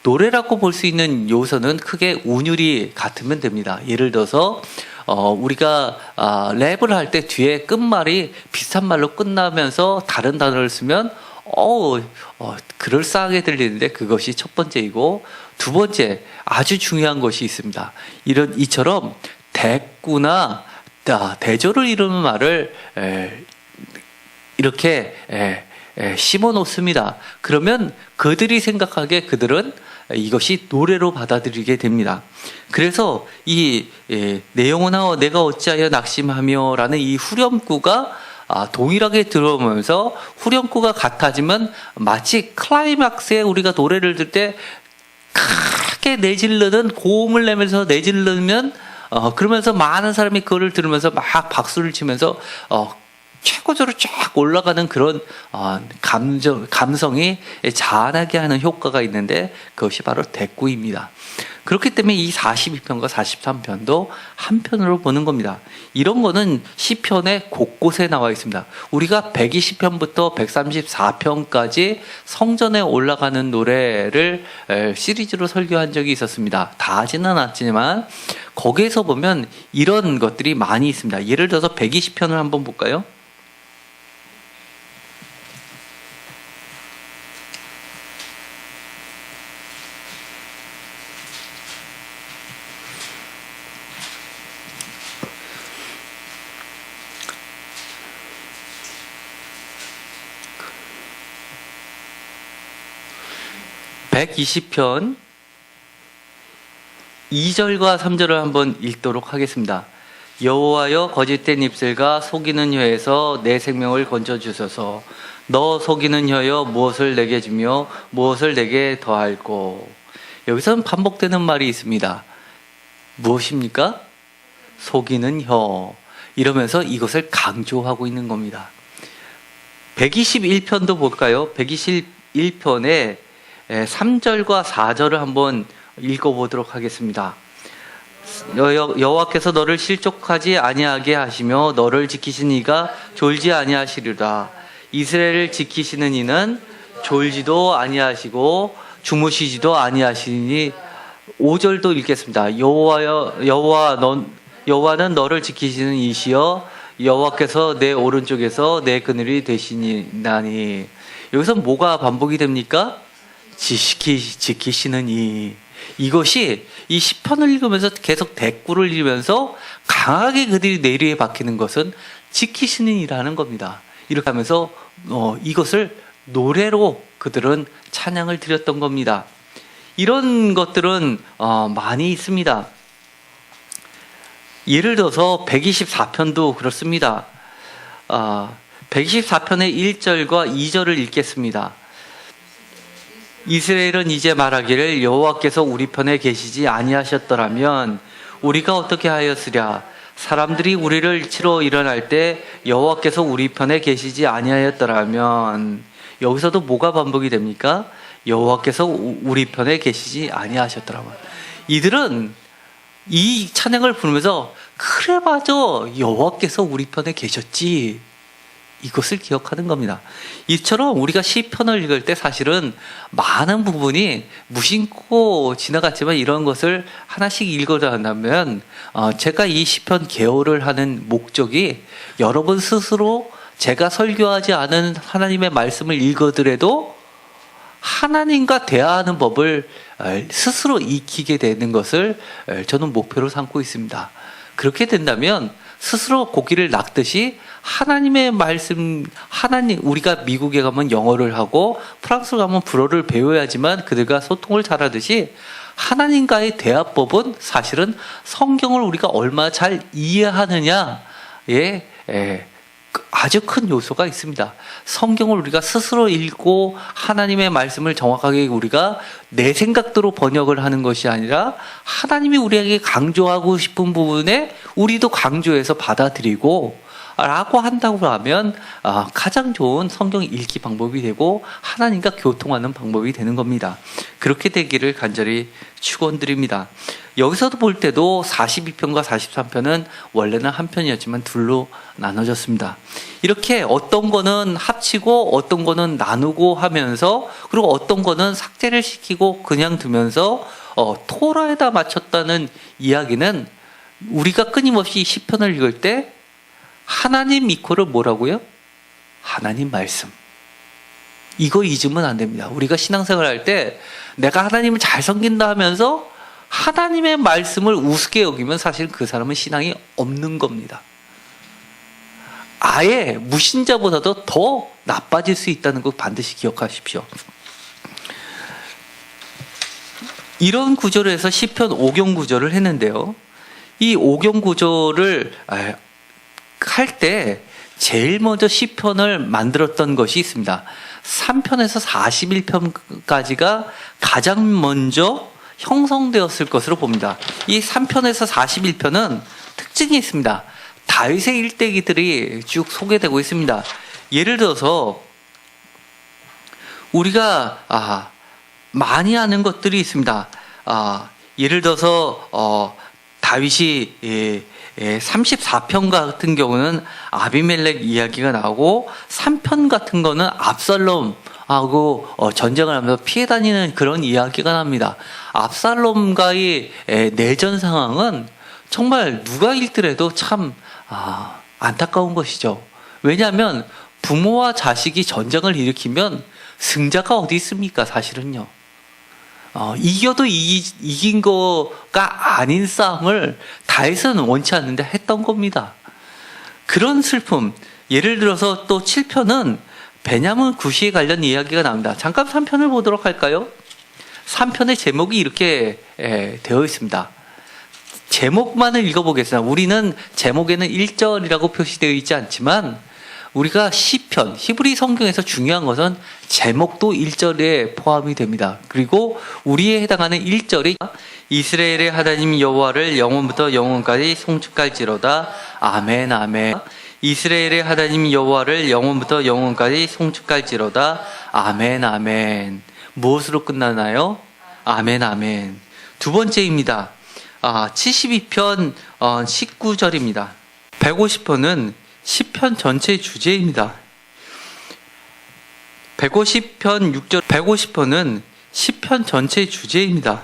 노래라고 볼 수 있는 요소는 크게 운율이 같으면 됩니다. 예를 들어서 우리가 랩을 할 때 뒤에 끝말이 비슷한 말로 끝나면서 다른 단어를 쓰면 그럴싸하게 들리는데 그것이 첫 번째이고, 두 번째 아주 중요한 것이 있습니다. 이처럼 대꾸나 대조를 이루는 말을 이렇게 심어 놓습니다. 그러면 그들이 생각하기에 그들은 이것이 노래로 받아들이게 됩니다. 그래서 내 영혼아 내가 어찌하여 낙심하며 라는 이 후렴구가 동일하게 들어오면서 후렴구가 같아지면 마치 클라이막스에 우리가 노래를 들 때 크게 내지르는 고음을 내면서 내지르면 그러면서 많은 사람이 그거를 들으면서 막 박수를 치면서 최고조로 쫙 올라가는 그런 감성이 자아나게 하는 효과가 있는데 그것이 바로 대꾸입니다. 그렇기 때문에 이 42편과 43편도 한편으로 보는 겁니다. 이런 거는 시편의 곳곳에 나와 있습니다. 우리가 120편부터 134편까지 성전에 올라가는 노래를 시리즈로 설교한 적이 있었습니다. 다 하지는 않았지만 거기에서 보면 이런 것들이 많이 있습니다. 예를 들어서 120편을 한번 볼까요? (120편) 2절과 3절을 한번 읽도록 하겠습니다. 여호와여 거짓된 입술과 속이는 혀에서 내 생명을 건져주소서. 너 속이는 혀여 무엇을 내게 주며 무엇을 내게 더할꼬. 여기서는 반복되는 말이 있습니다. 무엇입니까? 속이는 혀. 이러면서 이것을 강조하고 있는 겁니다. 121편도 볼까요? 121편에 3절과 4절을 한번 읽어보도록 하겠습니다. 여호와께서 너를 실족하지 아니하게 하시며 너를 지키신 이가 졸지 아니하시리라. 이스라엘을 지키시는 이는 졸지도 아니하시고 주무시지도 아니하시니. 5절도 읽겠습니다. 여호와는 너를 지키시는 이시여 여호와께서 내 오른쪽에서 내 그늘이 되시나니. 여기서 뭐가 반복이 됩니까? 지키시는 이것이 이 시편을 읽으면서 계속 대꾸를 읽으면서 강하게 그들이 내리에 박히는 것은 지키시는 이라는 겁니다. 이렇게 하면서 이것을 노래로 그들은 찬양을 드렸던 겁니다. 이런 것들은 많이 있습니다. 예를 들어서 124편도 그렇습니다. 124편의 1절과 2절을 읽겠습니다. 이스라엘은 이제 말하기를 여호와께서 우리 편에 계시지 아니하셨더라면 우리가 어떻게 하였으랴. 사람들이 우리를 치러 일어날 때 여호와께서 우리 편에 계시지 아니하였더라면. 여기서도 뭐가 반복이 됩니까? 여호와께서 우리 편에 계시지 아니하셨더라면. 이들은 이 찬양을 부르면서 그래 맞아 여호와께서 우리 편에 계셨지, 이것을 기억하는 겁니다. 이처럼 우리가 시편을 읽을 때 사실은 많은 부분이 무심코 지나갔지만 이런 것을 하나씩 읽어야 한다면 제가 이 시편 개요를 하는 목적이 여러분 스스로 제가 설교하지 않은 하나님의 말씀을 읽어더라도 하나님과 대화하는 법을 스스로 익히게 되는 것을 저는 목표로 삼고 있습니다. 그렇게 된다면 스스로 고기를 낚듯이 하나님의 말씀, 우리가 미국에 가면 영어를 하고 프랑스 가면 불어를 배워야지만 그들과 소통을 잘하듯이 하나님과의 대화법은 사실은 성경을 우리가 얼마나 잘 이해하느냐에 아주 큰 요소가 있습니다. 성경을 우리가 스스로 읽고 하나님의 말씀을 정확하게 우리가 내 생각대로 번역을 하는 것이 아니라 하나님이 우리에게 강조하고 싶은 부분에 우리도 강조해서 받아들이고 라고 한다고 하면 가장 좋은 성경 읽기 방법이 되고 하나님과 교통하는 방법이 되는 겁니다. 그렇게 되기를 간절히 축원드립니다. 여기서도 볼 때도 42편과 43편은 원래는 한 편이었지만 둘로 나눠졌습니다. 이렇게 어떤 거는 합치고 어떤 거는 나누고 하면서, 그리고 어떤 거는 삭제를 시키고 그냥 두면서 토라에다 맞췄다는 이야기는 우리가 끊임없이 시편을 읽을 때 하나님 이코를 뭐라고요? 하나님 말씀. 이거 잊으면 안 됩니다. 우리가 신앙생활 할 때 내가 하나님을 잘 섬긴다 하면서 하나님의 말씀을 우습게 여기면 사실 그 사람은 신앙이 없는 겁니다. 아예 무신자보다도 더 나빠질 수 있다는 거 반드시 기억하십시오. 이런 구조로 해서 시편 5경 구조를 했는데요. 이 5경 구조를 할 때 제일 먼저 시편을 만들었던 것이 있습니다. 3편에서 41편까지가 가장 먼저 형성되었을 것으로 봅니다. 이 3편에서 41편은 특징이 있습니다. 다윗의 일대기들이 쭉 소개되고 있습니다. 예를 들어서 우리가 많이 아는 것들이 있습니다. 예를 들어서 다윗이 34편 같은 경우는 아비멜렉 이야기가 나오고 3편 같은 거는 압살롬하고 전쟁을 하면서 피해 다니는 그런 이야기가 납니다. 압살롬과의 내전 상황은 정말 누가 읽더라도 참 안타까운 것이죠. 왜냐하면 부모와 자식이 전쟁을 일으키면 승자가 어디 있습니까? 사실은요. 이겨도 이긴 거가 아닌 싸움을 다윗은 원치 않는데 했던 겁니다. 그런 슬픔. 예를 들어서 또 7편은 베냐민 구시에 관련 이야기가 나옵니다. 잠깐 3편을 보도록 할까요? 3편의 제목이 이렇게 되어 있습니다. 제목만을 읽어보겠습니다. 우리는 제목에는 1절이라고 표시되어 있지 않지만 우리가 시편, 히브리 성경에서 중요한 것은 제목도 1절에 포함이 됩니다. 그리고 우리에 해당하는 1절이 이스라엘의 하나님 여호와를 영원부터 영원까지 송축할지로다. 아멘 아멘. 이스라엘의 하나님 여호와를 영원부터 영원까지 송축할지로다. 아멘 아멘. 무엇으로 끝나나요? 아멘 아멘. 두 번째입니다. 72편 19절입니다. 150편은 시편 전체의 주제입니다. 150편 6절 150편은 시편 전체의 주제입니다.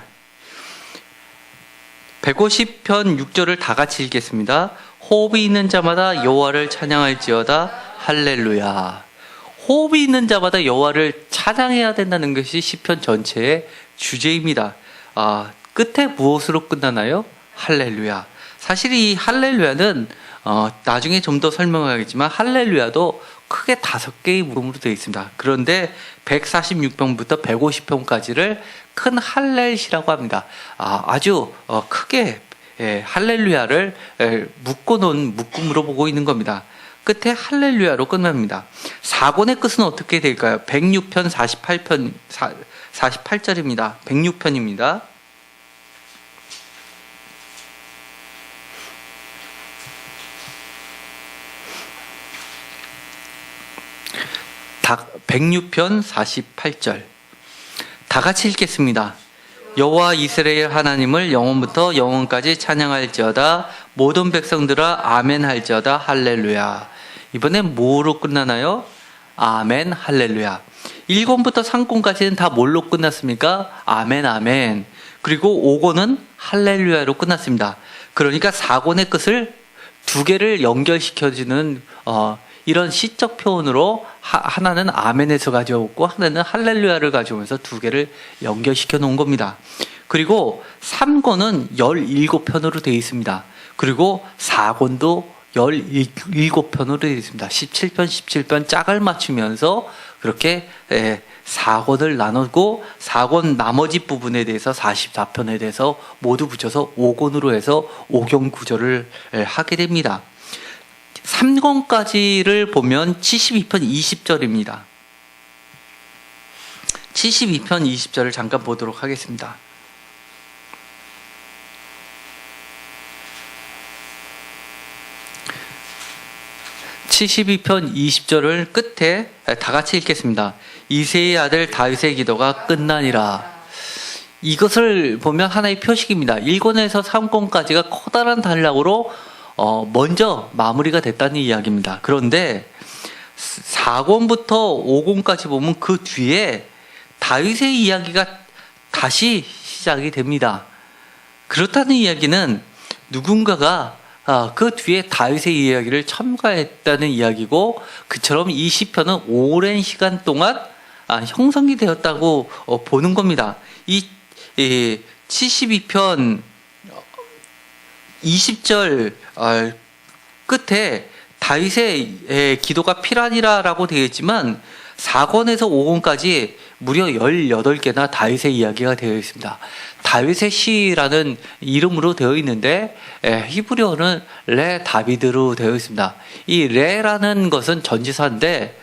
150편 6절을 다 같이 읽겠습니다. 호흡이 있는 자마다 여호와를 찬양할지어다. 할렐루야. 호흡이 있는 자마다 여호와를 찬양해야 된다는 것이 시편 전체의 주제입니다. 끝에 무엇으로 끝나나요? 할렐루야. 사실 이 할렐루야는 나중에 좀 더 설명하겠지만 할렐루야도 크게 5개의 부분으로 되어 있습니다. 그런데 146편부터 150편까지를 큰 할렐이라고 합니다. 아주 크게 할렐루야를 묶어놓은 묶음으로 보고 있는 겁니다. 끝에 할렐루야로 끝납니다. 4권의 끝은 어떻게 될까요? 106편 48절입니다. 106편입니다. 106편 48절 다 같이 읽겠습니다. 여호와 이스라엘 하나님을 영원부터 영원까지 찬양할지어다. 모든 백성들아 아멘 할지어다. 할렐루야. 이번엔 뭐로 끝나나요? 아멘 할렐루야. 1권부터 3권까지는 다 뭘로 끝났습니까? 아멘 아멘. 그리고 5권은 할렐루야로 끝났습니다. 그러니까 4권의 끝을 2개를 연결시켜주는 이런 시적 표현으로 하나는 아멘에서 가져오고 하나는 할렐루야를 가져오면서 2개를 연결시켜 놓은 겁니다. 그리고 3권은 17편으로 되어 있습니다. 그리고 4권도 17편으로 되어 있습니다. 17편 짝을 맞추면서 그렇게 4권을 나누고 4권 나머지 부분에 대해서 44편에 대해서 모두 붙여서 5권으로 해서 5경 구조를 하게 됩니다. 3권까지를 보면 72편 20절입니다. 72편 20절을 잠깐 보도록 하겠습니다. (72편 20절을) 끝에 다 같이 읽겠습니다. 이새의 아들 다윗의 기도가 끝나니라. 이것을 보면 하나의 표식입니다. 1권에서 3권까지가 커다란 단락으로 먼저 마무리가 됐다는 이야기입니다. 그런데 4권부터 5권까지 보면 그 뒤에 다윗의 이야기가 다시 시작이 됩니다. 그렇다는 이야기는 누군가가 그 뒤에 다윗의 이야기를 첨가했다는 이야기고, 그처럼 이 시편은 오랜 시간 동안 형성이 되었다고 보는 겁니다. 이 72편 20절 끝에 다윗의 기도가 필하니라라고 되어 있지만 4권에서 5권까지 무려 18개나 다윗의 이야기가 되어 있습니다. 다윗의 시라는 이름으로 되어 있는데 히브리어는 레 다비드로 되어 있습니다. 이 레라는 것은 전치사인데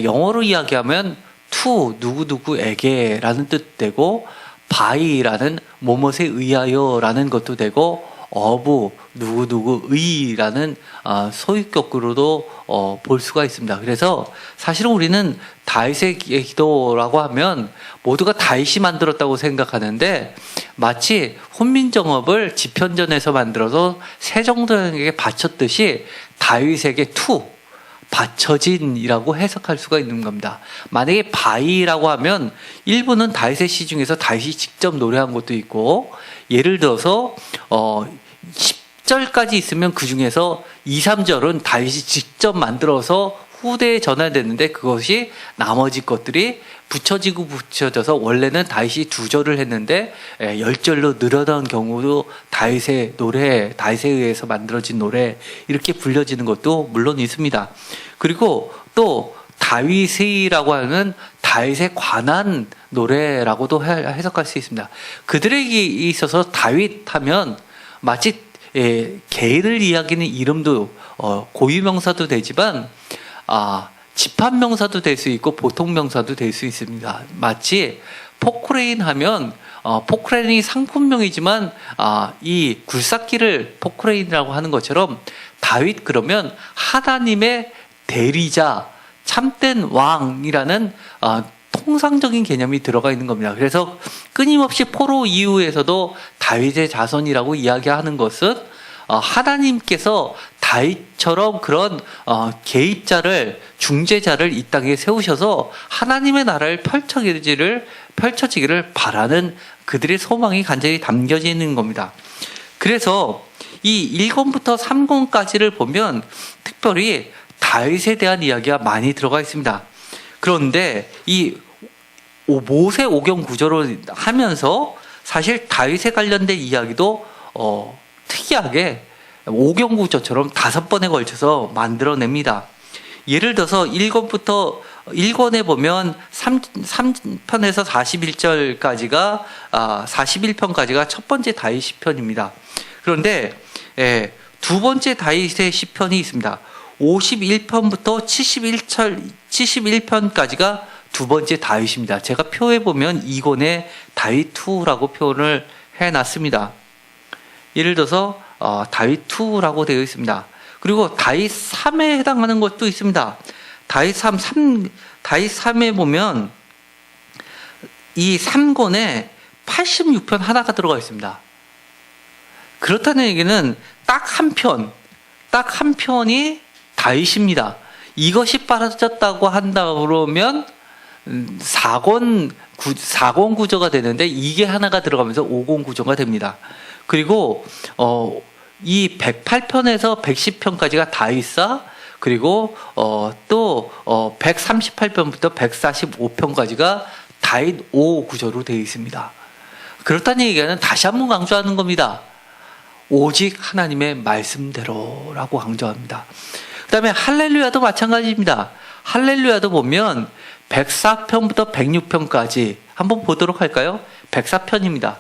영어로 이야기하면 to 누구누구에게라는 뜻도 되고 바이라는 뭐뭇에 의하여라는 것도 되고 어부 누구누구의라는 소유격으로도 볼 수가 있습니다. 그래서 사실은 우리는 다윗의 기도라고 하면 모두가 다윗이 만들었다고 생각하는데 마치 훈민정음을 집현전에서 만들어서 세종대왕에게 바쳤듯이 다윗에게 바쳐진이라고 해석할 수가 있는 겁니다. 만약에 바이라고 하면 일부는 다윗의 시 중에서 다윗이 직접 노래한 것도 있고, 예를 들어서 10절까지 있으면 그 중에서 2, 3절은 다윗이 직접 만들어서 후대에 전환됐는데 그것이 나머지 것들이 붙여져서 원래는 다윗이 2절을 했는데 10절로 늘어난 경우도 다윗에 의해서 만들어진 노래 이렇게 불려지는 것도 물론 있습니다. 그리고 또 다윗이라고 하는 다윗에 관한 노래라고도 해석할 수 있습니다. 그들에게 있어서 다윗 하면 마치 개를 이야기하는 이름도 고유명사도 되지만 집합명사도 될 수 있고 보통명사도 될 수 있습니다. 마치 포크레인 하면 포크레인이 상품명이지만 이 굴삭기를 포크레인이라고 하는 것처럼 다윗 그러면 하나님의 대리자, 참된 왕이라는 통상적인 개념이 들어가 있는 겁니다. 그래서 끊임없이 포로 이후에서도 다윗의 자손이라고 이야기하는 것은 하나님께서 다윗처럼 그런 개입자를, 중재자를 이 땅에 세우셔서 하나님의 나라를 펼쳐지기를 바라는 그들의 소망이 간절히 담겨져 있는 겁니다. 그래서 이 1권부터 3권까지를 보면 특별히 다윗에 대한 이야기가 많이 들어가 있습니다. 그런데 이 모세 오경 구조를 하면서 사실 다윗에 관련된 이야기도 특이하게 오경 구조처럼 5번에 걸쳐서 만들어냅니다. 예를 들어서 1권에 보면 3편에서 41절까지가 41편까지가 첫 번째 다윗 시편입니다. 그런데 두 번째 다윗의 시편이 있습니다. 51편부터 71편까지가 두 번째 다윗입니다. 제가 표에 보면 2권에 다윗 2라고 표현을 해놨습니다. 예를 들어서 다윗 2라고 되어 있습니다. 그리고 다윗 3에 해당하는 것도 있습니다. 다윗 3에 보면 이 3권에 86편 하나가 들어가 있습니다. 그렇다는 얘기는 딱 한 편이 다윗입니다. 이것이 빠졌다고 한다 그러면 4권 구조가 되는데 이게 하나가 들어가면서 5권 구조가 됩니다. 그리고 이 108편에서 110편까지가 다윗사, 그리고 또 138편부터 145편까지가 다윗 5 구조로 되어 있습니다. 그렇다는 얘기는 다시 한번 강조하는 겁니다. 오직 하나님의 말씀대로라고 강조합니다. 그 다음에 할렐루야도 마찬가지입니다. 할렐루야도 보면 104편부터 106편까지 한번 보도록 할까요? 104편입니다.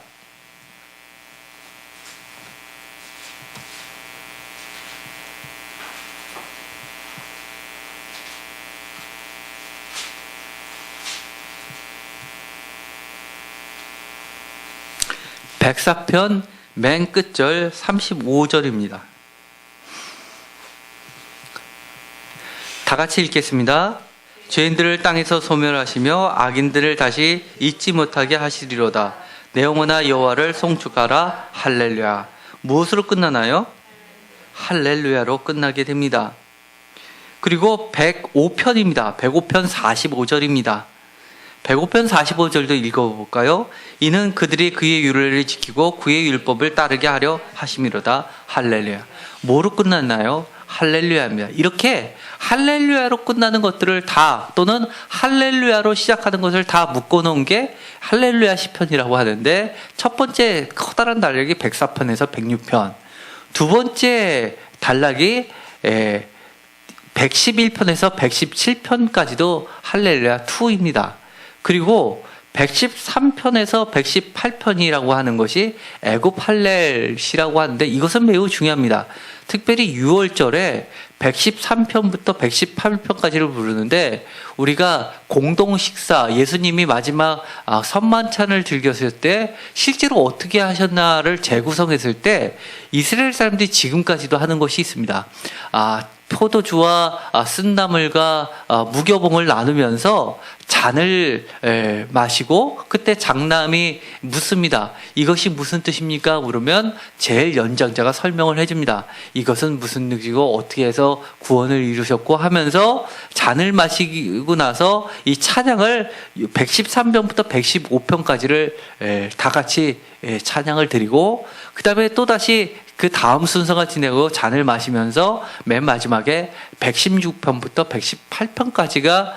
백사편 맨 끝절 35절입니다. 다 같이 읽겠습니다. 죄인들을 땅에서 소멸하시며 악인들을 다시 잊지 못하게 하시리로다. 내 영혼아 여호와를 송축하라. 할렐루야. 무엇으로 끝나나요? 할렐루야로 끝나게 됩니다. 그리고 105편입니다. 105편 45절입니다. 105편 45절도 읽어볼까요? 이는 그들이 그의 율례를 지키고 그의 율법을 따르게 하려 하심이로다. 할렐루야. 뭐로 끝났나요? 할렐루야입니다. 이렇게 할렐루야로 끝나는 것들을 다, 또는 할렐루야로 시작하는 것을 다 묶어놓은 게 할렐루야 시편이라고 하는데, 첫 번째 커다란 단락이 104편에서 106편, 두 번째 단락이 111편에서 117편까지도 할렐루야 2입니다. 그리고 113편에서 118편이라고 하는 것이 애굽 할렐시라고 하는데 이것은 매우 중요합니다. 특별히 6월절에 113편부터 118편까지를 부르는데 우리가 공동 식사, 예수님이 마지막 선만찬을 즐겼을 때 실제로 어떻게 하셨나를 재구성했을 때 이스라엘 사람들이 지금까지도 하는 것이 있습니다. 포도주와 쓴나물과 무교봉을 나누면서 잔을 마시고 그때 장남이 묻습니다. 이것이 무슨 뜻입니까? 물으면 제일 연장자가 설명을 해줍니다. 이것은 무슨 뜻이고 어떻게 해서 구원을 이루셨고 하면서 잔을 마시고 나서 이 찬양을 113편부터 115편까지를 다 같이 찬양을 드리고 그 다음에 또다시 그 다음 순서가 지내고 잔을 마시면서 맨 마지막에 116편부터 118편까지가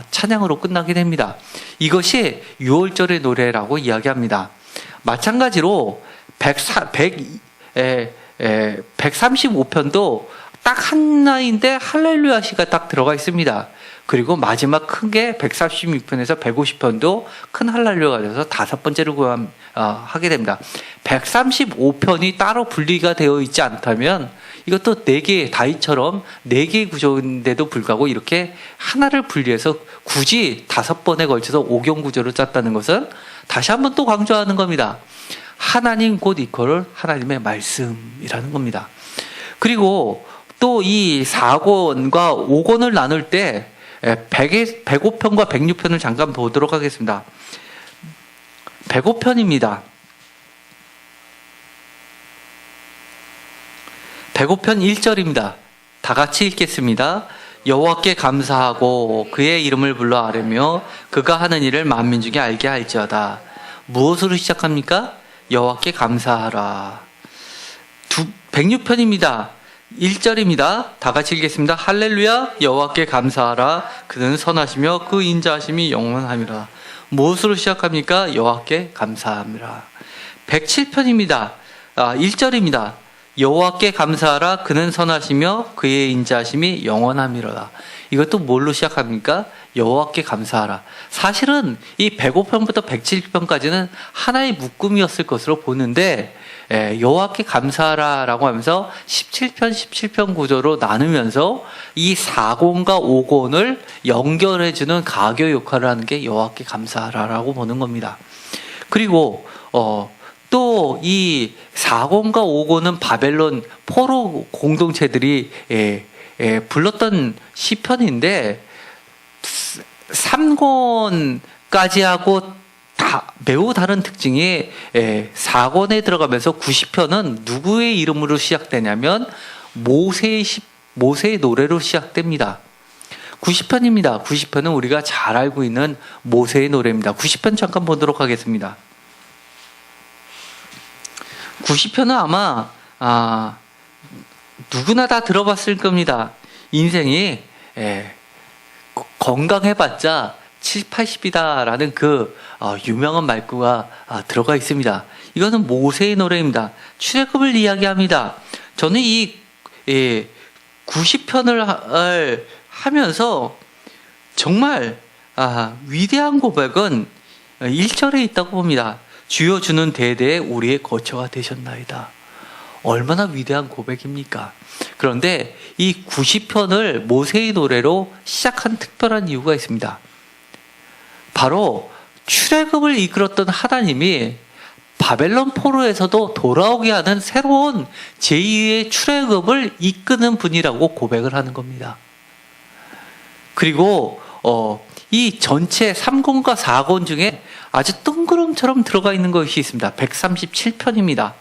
찬양으로 끝나게 됩니다. 이것이 6월절의 노래라고 이야기합니다. 마찬가지로 135편도 딱 하나인데 할렐루야 시가 딱 들어가 있습니다. 그리고 마지막 큰 게 136편에서 150편도 큰 할렐루야가 돼서 다섯 번째로 하게 됩니다. 135편이 따로 분리가 되어 있지 않다면 이것도 4개, 다이처럼 4개의 구조인데도 불구하고 이렇게 하나를 분리해서 굳이 5번에 걸쳐서 5경 구조로 짰다는 것은 다시 한번 또 강조하는 겁니다. 하나님 곧 이퀄 하나님의 말씀이라는 겁니다. 그리고 또 이 4권과 5권을 나눌 때 105편과 106편을 잠깐 보도록 하겠습니다. 105편입니다. 105편 1절입니다. 다 같이 읽겠습니다. 여호와께 감사하고 그의 이름을 불러 아뢰며 그가 하는 일을 만민 중에 알게 할지어다. 무엇으로 시작합니까? 여호와께 감사하라. 106편입니다. 1절입니다. 다 같이 읽겠습니다. 할렐루야 여호와께 감사하라. 그는 선하시며 그 인자하심이 영원함이라. 무엇으로 시작합니까? 여호와께 감사함이라. 107편입니다. 1절입니다. 여호와께 감사하라. 그는 선하시며 그의 인자하심이 영원함이라. 이것도 뭘로 시작합니까? 여호와께 감사하라. 사실은 이 105편부터 107편까지는 하나의 묶음이었을 것으로 보는데 여호와께 감사하라라고 하면서 17편 구조로 나누면서 이 4권과 5권을 연결해주는 가교 역할을 하는 게 여호와께 감사하라라고 보는 겁니다. 그리고 또 이 4권과 5권은 바벨론 포로 공동체들이 불렀던 시편인데 3권까지 하고 매우 다른 특징이 4권에 들어가면서 90편은 누구의 이름으로 시작되냐면 모세의 노래로 시작됩니다. 90편입니다. 90편은 우리가 잘 알고 있는 모세의 노래입니다. 90편 잠깐 보도록 하겠습니다. 90편은 아마 누구나 다 들어봤을 겁니다. 인생이 건강해봤자 7, 80이다라는 그 유명한 말구가 들어가 있습니다. 이거는 모세의 노래입니다. 출애굽을 이야기합니다. 저는 이 90편을 하면서 정말 위대한 고백은 1절에 있다고 봅니다. 주여 주는 대대에 우리의 거처가 되셨나이다. 얼마나 위대한 고백입니까? 그런데 이 90편을 모세의 노래로 시작한 특별한 이유가 있습니다. 바로 출애굽을 이끌었던 하나님이 바벨론 포로에서도 돌아오게 하는 새로운 제2의 출애굽을 이끄는 분이라고 고백을 하는 겁니다. 그리고 이 전체 3권과 4권 중에 아주 뜬구름처럼 들어가 있는 것이 있습니다. 137편입니다.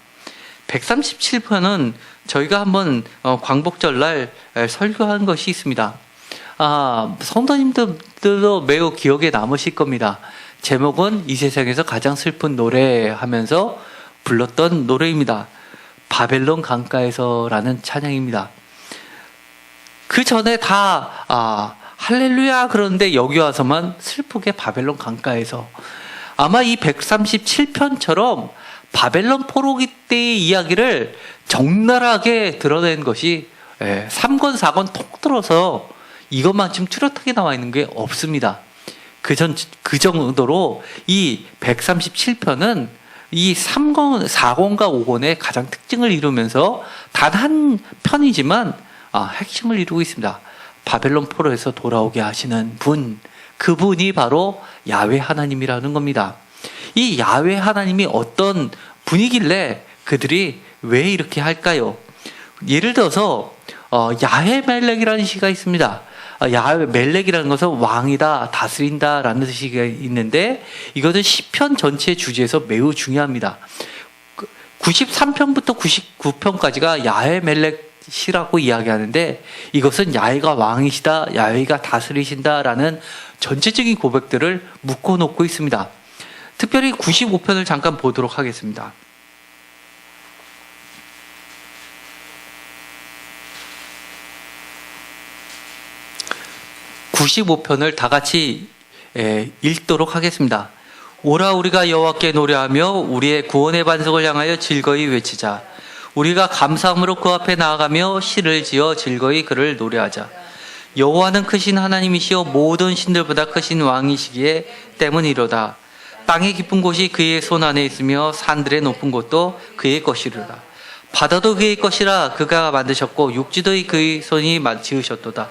137편은 저희가 한번 광복절날 설교한 것이 있습니다. 성도님들도 매우 기억에 남으실 겁니다. 제목은 이 세상에서 가장 슬픈 노래 하면서 불렀던 노래입니다. 바벨론 강가에서라는 찬양입니다. 그 전에 다 할렐루야 그러는데 여기 와서만 슬프게 바벨론 강가에서. 아마 이 137편처럼 바벨론 포로기 때의 이야기를 적나라하게 드러낸 것이 3권 4권 통 들어서 이것만큼 뚜렷하게 나와 있는 게 없습니다. 그 정도로 이 137편은 이 3권, 4권과 5권의 가장 특징을 이루면서 단 한 편이지만 핵심을 이루고 있습니다. 바벨론 포로에서 돌아오게 하시는 분, 그분이 바로 야훼 하나님이라는 겁니다. 이 야훼 하나님이 어떤 분이길래 그들이 왜 이렇게 할까요? 예를 들어서 야훼 멜렉이라는 시가 있습니다. 야훼 멜렉이라는 것은 왕이다, 다스린다라는 뜻이 있는데 이것은 시편 전체 주제에서 매우 중요합니다. 93편부터 99편까지가 야훼 멜렉 시라고 이야기하는데 이것은 야훼가 왕이시다, 야훼가 다스리신다라는 전체적인 고백들을 묶어놓고 있습니다. 특별히 95편을 잠깐 보도록 하겠습니다. 95편을 다 같이 읽도록 하겠습니다. 오라 우리가 여호와께 노래하며 우리의 구원의 반석을 향하여 즐거이 외치자. 우리가 감사함으로 그 앞에 나아가며 시를 지어 즐거이 그를 노래하자. 여호와는 크신 하나님이시여 모든 신들보다 크신 왕이시기에 때문이로다. 땅의 깊은 곳이 그의 손 안에 있으며 산들의 높은 곳도 그의 것이로다. 바다도 그의 것이라 그가 만드셨고 육지도 그의 손이 지으셨도다.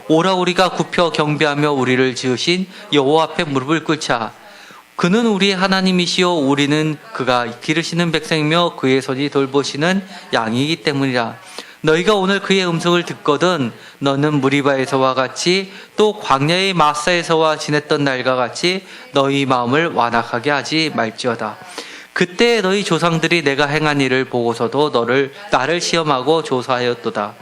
오라 우리가 굽혀 경배하며 우리를 지으신 여호와 앞에 무릎을 꿇자. 그는 우리의 하나님이시요 우리는 그가 기르시는 백성이며 그의 손이 돌보시는 양이기 때문이라. 너희가 오늘 그의 음성을 듣거든 너는 무리바에서와 같이 또 광야의 마사에서와 지냈던 날과 같이 너희 마음을 완악하게 하지 말지어다. 그때 너희 조상들이 내가 행한 일을 보고서도 나를 시험하고 조사하였도다.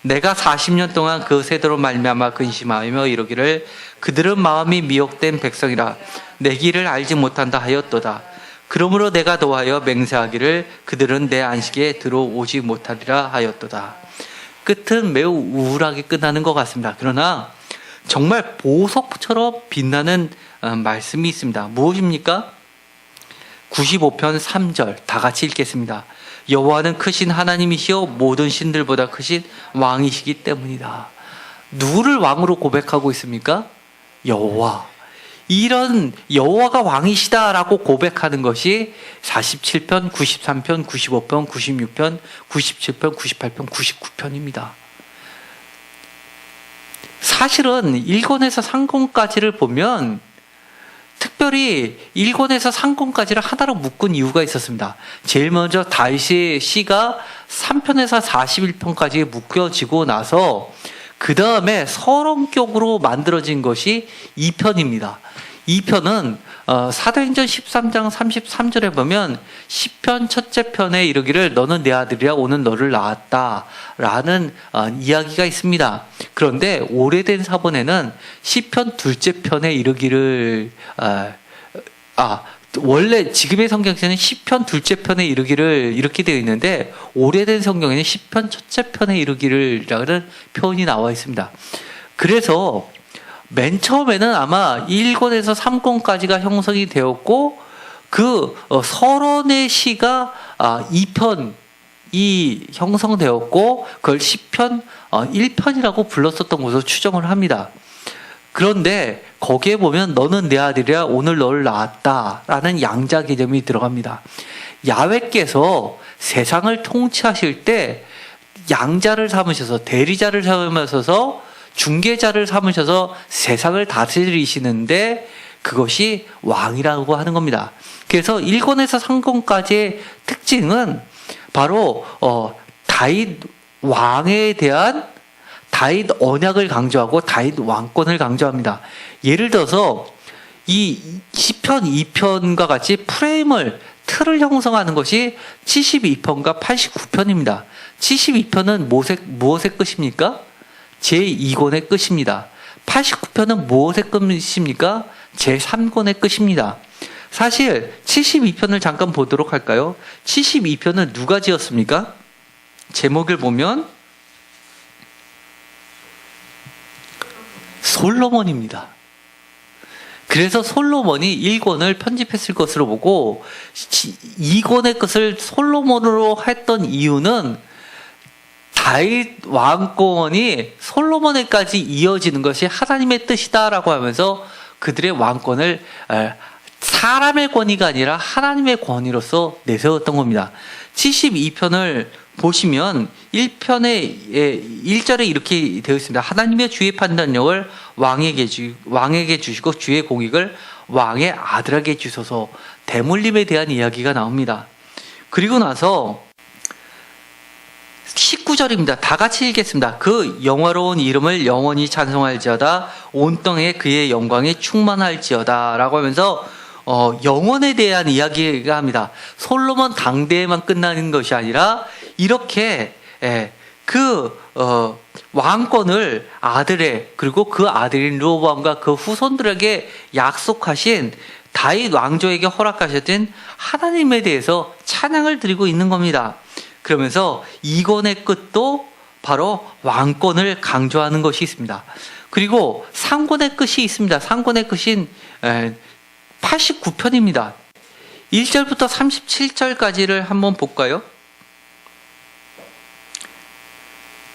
내가 40년 동안 그 세대로 말미암아 근심하며 이르기를 그들은 마음이 미혹된 백성이라 내 길을 알지 못한다 하였도다. 그러므로 내가 노하여 맹세하기를 그들은 내 안식에 들어오지 못하리라 하였도다. 끝은 매우 우울하게 끝나는 것 같습니다. 그러나 정말 보석처럼 빛나는 말씀이 있습니다. 무엇입니까? 95편 3절 다 같이 읽겠습니다. 여호와는 크신 하나님이시여 모든 신들보다 크신 왕이시기 때문이다. 누구를 왕으로 고백하고 있습니까? 여호와. 이런 여호와가 왕이시다라고 고백하는 것이 47편, 93편, 95편, 96편, 97편, 98편, 99편입니다. 사실은 1권에서 3권까지를 보면 특별히 1권에서 3권까지를 하나로 묶은 이유가 있었습니다. 제일 먼저 다윗의 시가 3편에서 41편까지 묶여지고 나서 그 다음에 서론격으로 만들어진 것이 2편입니다. 2편은 사도행전 13장 33절에 보면 시편 첫째 편에 이르기를 너는 내 아들이라 오늘 너를 낳았다 라는 이야기가 있습니다. 그런데 오래된 사본에는 시편 둘째 편에 이르기를 원래 지금의 성경에는 시편 둘째 편에 이르기를 이렇게 되어 있는데 오래된 성경에는 시편 첫째 편에 이르기를이라는 표현이 나와 있습니다. 그래서 맨 처음에는 아마 1권에서 3권까지가 형성이 되었고 그 서론의 시가 2편이 형성되었고 그걸 시편 1편이라고 불렀었던 것으로 추정을 합니다. 그런데 거기에 보면 너는 내 아들이라 오늘 너를 낳았다 라는 양자 개념이 들어갑니다. 야훼께서 세상을 통치하실 때 양자를 삼으셔서 대리자를 삼으셔서 중개자를 삼으셔서 세상을 다스리시는데 그것이 왕이라고 하는 겁니다. 그래서 1권에서 3권까지의 특징은 바로 다윗 왕에 대한 다윗 언약을 강조하고 다윗 왕권을 강조합니다. 예를 들어서 이 시편 2편과 같이 틀을 형성하는 것이 72편과 89편입니다. 72편은 무엇의 끝입니까? 제2권의 끝입니다. 89편은 무엇의 끝입니까? 제3권의 끝입니다. 사실 72편을 잠깐 보도록 할까요? 72편은 누가 지었습니까? 제목을 보면 솔로몬입니다. 그래서 솔로몬이 1권을 편집했을 것으로 보고 2권의 끝을 솔로몬으로 했던 이유는 다윗 왕권이 솔로몬에까지 이어지는 것이 하나님의 뜻이다라고 하면서 그들의 왕권을 사람의 권위가 아니라 하나님의 권위로서 내세웠던 겁니다. 72편을 보시면 1편에 1절에 이렇게 되어 있습니다. 하나님의 주의 판단력을 왕에게 주시고 주의 공익을 왕의 아들에게 주소서. 대물림에 대한 이야기가 나옵니다. 그리고 나서 19절입니다. 다 같이 읽겠습니다. 그 영화로운 이름을 영원히 찬송할지어다. 온 땅에 그의 영광이 충만할지어다 라고 하면서 영원에 대한 이야기가 합니다. 솔로몬 당대에만 끝나는 것이 아니라 이렇게 왕권을 아들의, 그리고 그 아들인 르호보암과 그 후손들에게 약속하신 다윗 왕조에게 허락하셨던 하나님에 대해서 찬양을 드리고 있는 겁니다. 그러면서 이권의 끝도 바로 왕권을 강조하는 것이 있습니다. 그리고 상권의 끝이 있습니다. 상권의 끝인 89편입니다. 1절부터 37절까지를 한번 볼까요?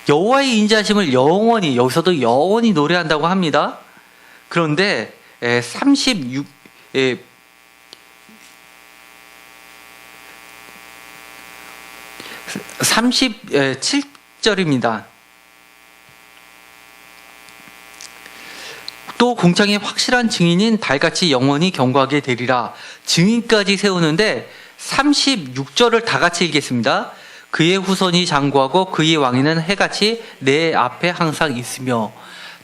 여호와의 인자하심을 영원히, 여기서도 영원히 노래한다고 합니다. 그런데 37절입니다. 또 공창의 확실한 증인인 달같이 영원히 경고하게 되리라. 증인까지 세우는데 36절을 다 같이 읽겠습니다. 그의 후손이 장구하고 그의 왕위는 해같이 내 앞에 항상 있으며.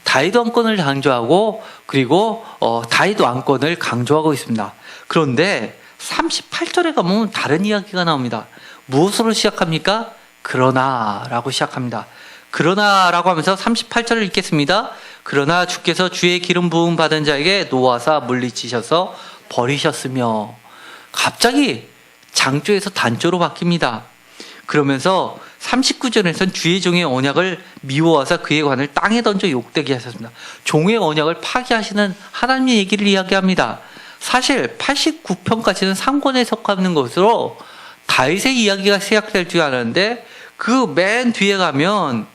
다윗 왕권을 강조하고, 그리고 다윗 왕권을 강조하고 있습니다. 그런데 38절에 가면 다른 이야기가 나옵니다. 무엇으로 시작합니까? 그러나 라고 시작합니다. 그러나 라고 하면서 38절을 읽겠습니다. 그러나 주께서 주의 기름 부음 받은 자에게 노하사 물리치셔서 버리셨으며. 갑자기 장조에서 단조로 바뀝니다. 그러면서 39절에서는 주의 종의 언약을 미워하사 그의 관을 땅에 던져 욕되게 하셨습니다. 종의 언약을 파기하시는 하나님의 얘기를 이야기합니다. 사실 89편까지는 상권에 속하는 것으로 다윗의 이야기가 시작될 줄 알았는데, 그 맨 뒤에 가면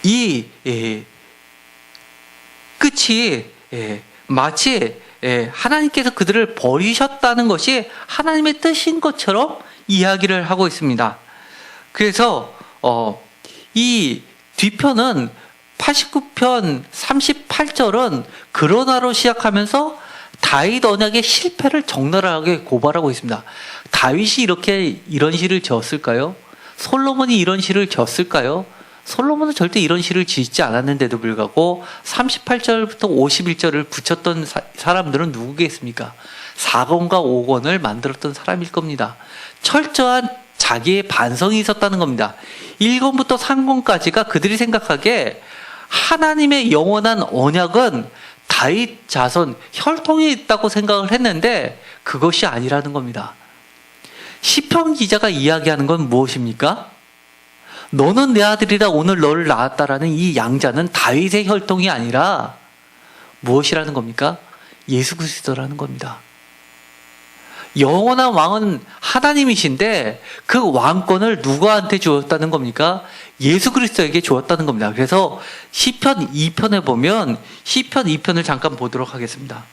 이 끝이 마치 하나님께서 그들을 버리셨다는 것이 하나님의 뜻인 것처럼 이야기를 하고 있습니다. 그래서 이 뒤편은 89편 38절은 그러나로 시작하면서 다윗 언약의 실패를 적나라하게 고발하고 있습니다. 다윗이 이런 시를 지었을까요? 솔로몬이 이런 시를 지었을까요? 솔로몬은 절대 이런 시를 짓지 않았는데도 불구하고 38절부터 51절을 붙였던 사람들은 누구겠습니까? 4권과 5권을 만들었던 사람일 겁니다. 철저한 자기의 반성이 있었다는 겁니다. 1권부터 3권까지가 그들이 생각하기에 하나님의 영원한 언약은 다윗 자손 혈통에 있다고 생각을 했는데 그것이 아니라는 겁니다. 시편 기자가 이야기하는 건 무엇입니까? 너는 내 아들이라 오늘 너를 낳았다라는 이 양자는 다윗의 혈통이 아니라 무엇이라는 겁니까? 예수 그리스도라는 겁니다. 영원한 왕은 하나님이신데 그 왕권을 누구한테 주었다는 겁니까? 예수 그리스도에게 주었다는 겁니다. 그래서 시편 2편에 보면, 시편 2편을 잠깐 보도록 하겠습니다.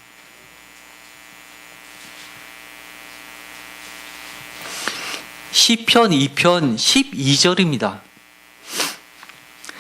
시편 2편 12절입니다.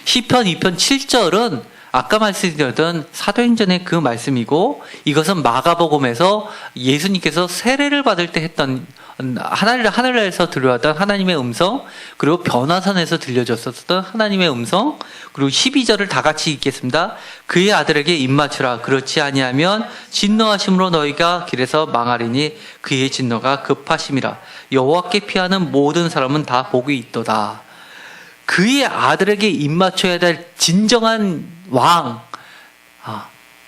시편 2편 7절은 아까 말씀드렸던 사도행전의 그 말씀이고, 이것은 마가복음에서 예수님께서 세례를 받을 때 했던 하늘에서 들려왔던 하나님의 음성, 그리고 변화산에서 들려졌었던 하나님의 음성, 그리고 12절을 다 같이 읽겠습니다. 그의 아들에게 입맞추라. 그렇지 아니하면 진노하심으로 너희가 길에서 망하리니 그의 진노가 급하심이라. 여호와께 피하는 모든 사람은 다 복이 있도다. 그의 아들에게 입맞춰야 될 진정한 왕,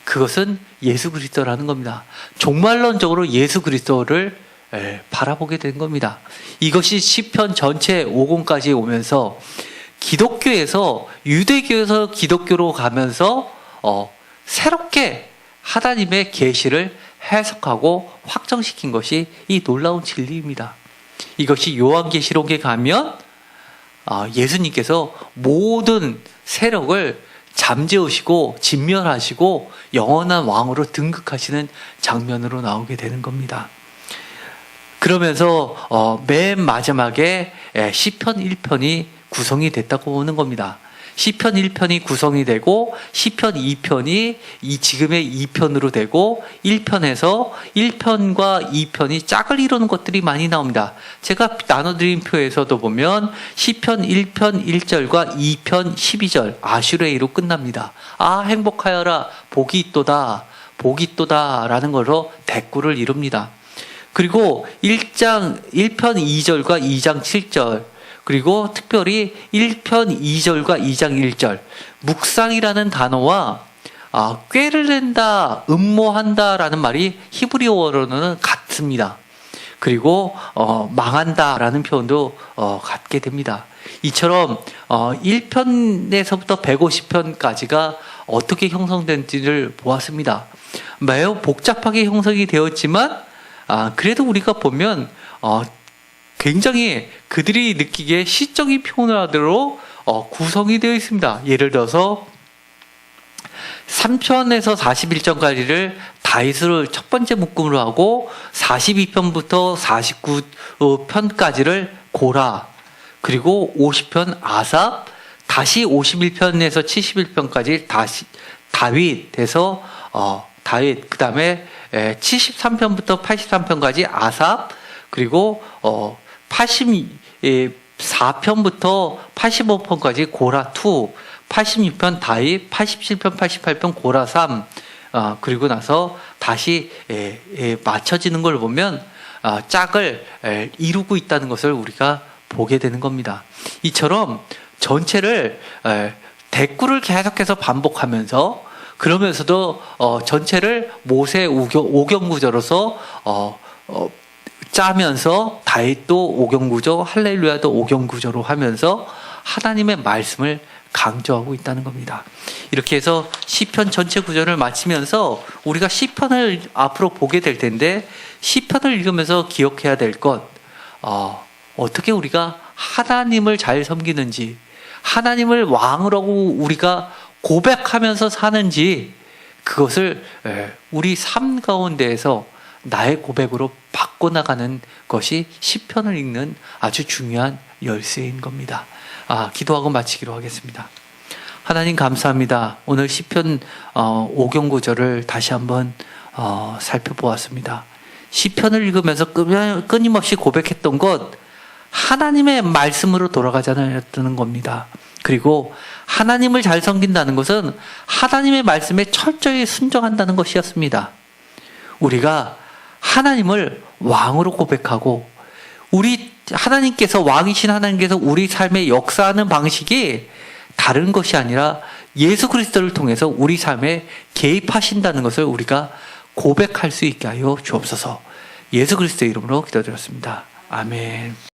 그것은 예수 그리스도라는 겁니다. 종말론적으로 예수 그리스도를 바라보게 된 겁니다. 이것이 시편 전체 5권까지 오면서 기독교에서, 유대교에서 기독교로 가면서 새롭게 하나님의 계시를 해석하고 확정시킨 것이 이 놀라운 진리입니다. 이것이 요한계시록에 가면 예수님께서 모든 세력을 잠재우시고 진멸하시고 영원한 왕으로 등극하시는 장면으로 나오게 되는 겁니다. 그러면서 맨 마지막에 시편 1편이 구성이 됐다고 보는 겁니다. 시편 1편이 구성이 되고 시편 2편이 지금의 2편으로 되고 1편에서 1편과 2편이 짝을 이루는 것들이 많이 나옵니다. 제가 나눠드린 표에서도 보면 시편 1편 1절과 2편 12절 아슈레이로 끝납니다. 아 행복하여라 복이 있도다 복이 있도다 라는 걸로 대꾸를 이룹니다. 그리고 1편 2절과 2장 7절 그리고 특별히 1편 2절과 2장 1절 묵상이라는 단어와 꾀를 낸다, 음모한다 라는 말이 히브리어로는 같습니다. 그리고 망한다 라는 표현도 갖게 됩니다. 이처럼 1편에서부터 150편까지가 어떻게 형성된지를 보았습니다. 매우 복잡하게 형성이 되었지만 그래도 우리가 보면 굉장히 그들이 느끼기에 시적인 표현을 하도록 구성이 되어 있습니다. 예를 들어서 3편에서 41편까지를 다윗을 첫 번째 묶음으로 하고 42편부터 49편까지를 고라 그리고 50편 아삽 다시 51편에서 71편까지 다시 다윗에서 다윗 그 다음에 73편부터 83편까지 아삽 그리고 84편부터 85편까지 고라 2, 86편 다윗, 87편, 88편 고라 3, 그리고 나서 다시 맞춰지는 걸 보면 짝을 이루고 있다는 것을 우리가 보게 되는 겁니다. 이처럼 전체를 대꾸를 계속해서 반복하면서 그러면서도 전체를 모세 오경구조로서 짜면서 다윗도 오경구조, 할렐루야도 오경구조로 하면서 하나님의 말씀을 강조하고 있다는 겁니다. 이렇게 해서 시편 전체 구절을 마치면서 우리가 시편을 앞으로 보게 될 텐데 시편을 읽으면서 기억해야 될 것 어떻게 우리가 하나님을 잘 섬기는지 하나님을 왕으로 우리가 고백하면서 사는지 그것을 우리 삶 가운데에서 나의 고백으로 바꿔나가는 것이 시편을 읽는 아주 중요한 열쇠인 겁니다. 기도하고 마치기로 하겠습니다. 하나님 감사합니다. 오늘 시편 5경구절을 다시 한번 살펴보았습니다. 시편을 읽으면서 끊임없이 고백했던 것 하나님의 말씀으로 돌아가자는 겁니다. 그리고 하나님을 잘 섬긴다는 것은 하나님의 말씀에 철저히 순종한다는 것이었습니다. 우리가 하나님을 왕으로 고백하고 우리 하나님께서 왕이신 하나님께서 우리 삶에 역사하는 방식이 다른 것이 아니라 예수 그리스도를 통해서 우리 삶에 개입하신다는 것을 우리가 고백할 수 있게 하여 주옵소서. 예수 그리스도의 이름으로 기도드렸습니다. 아멘.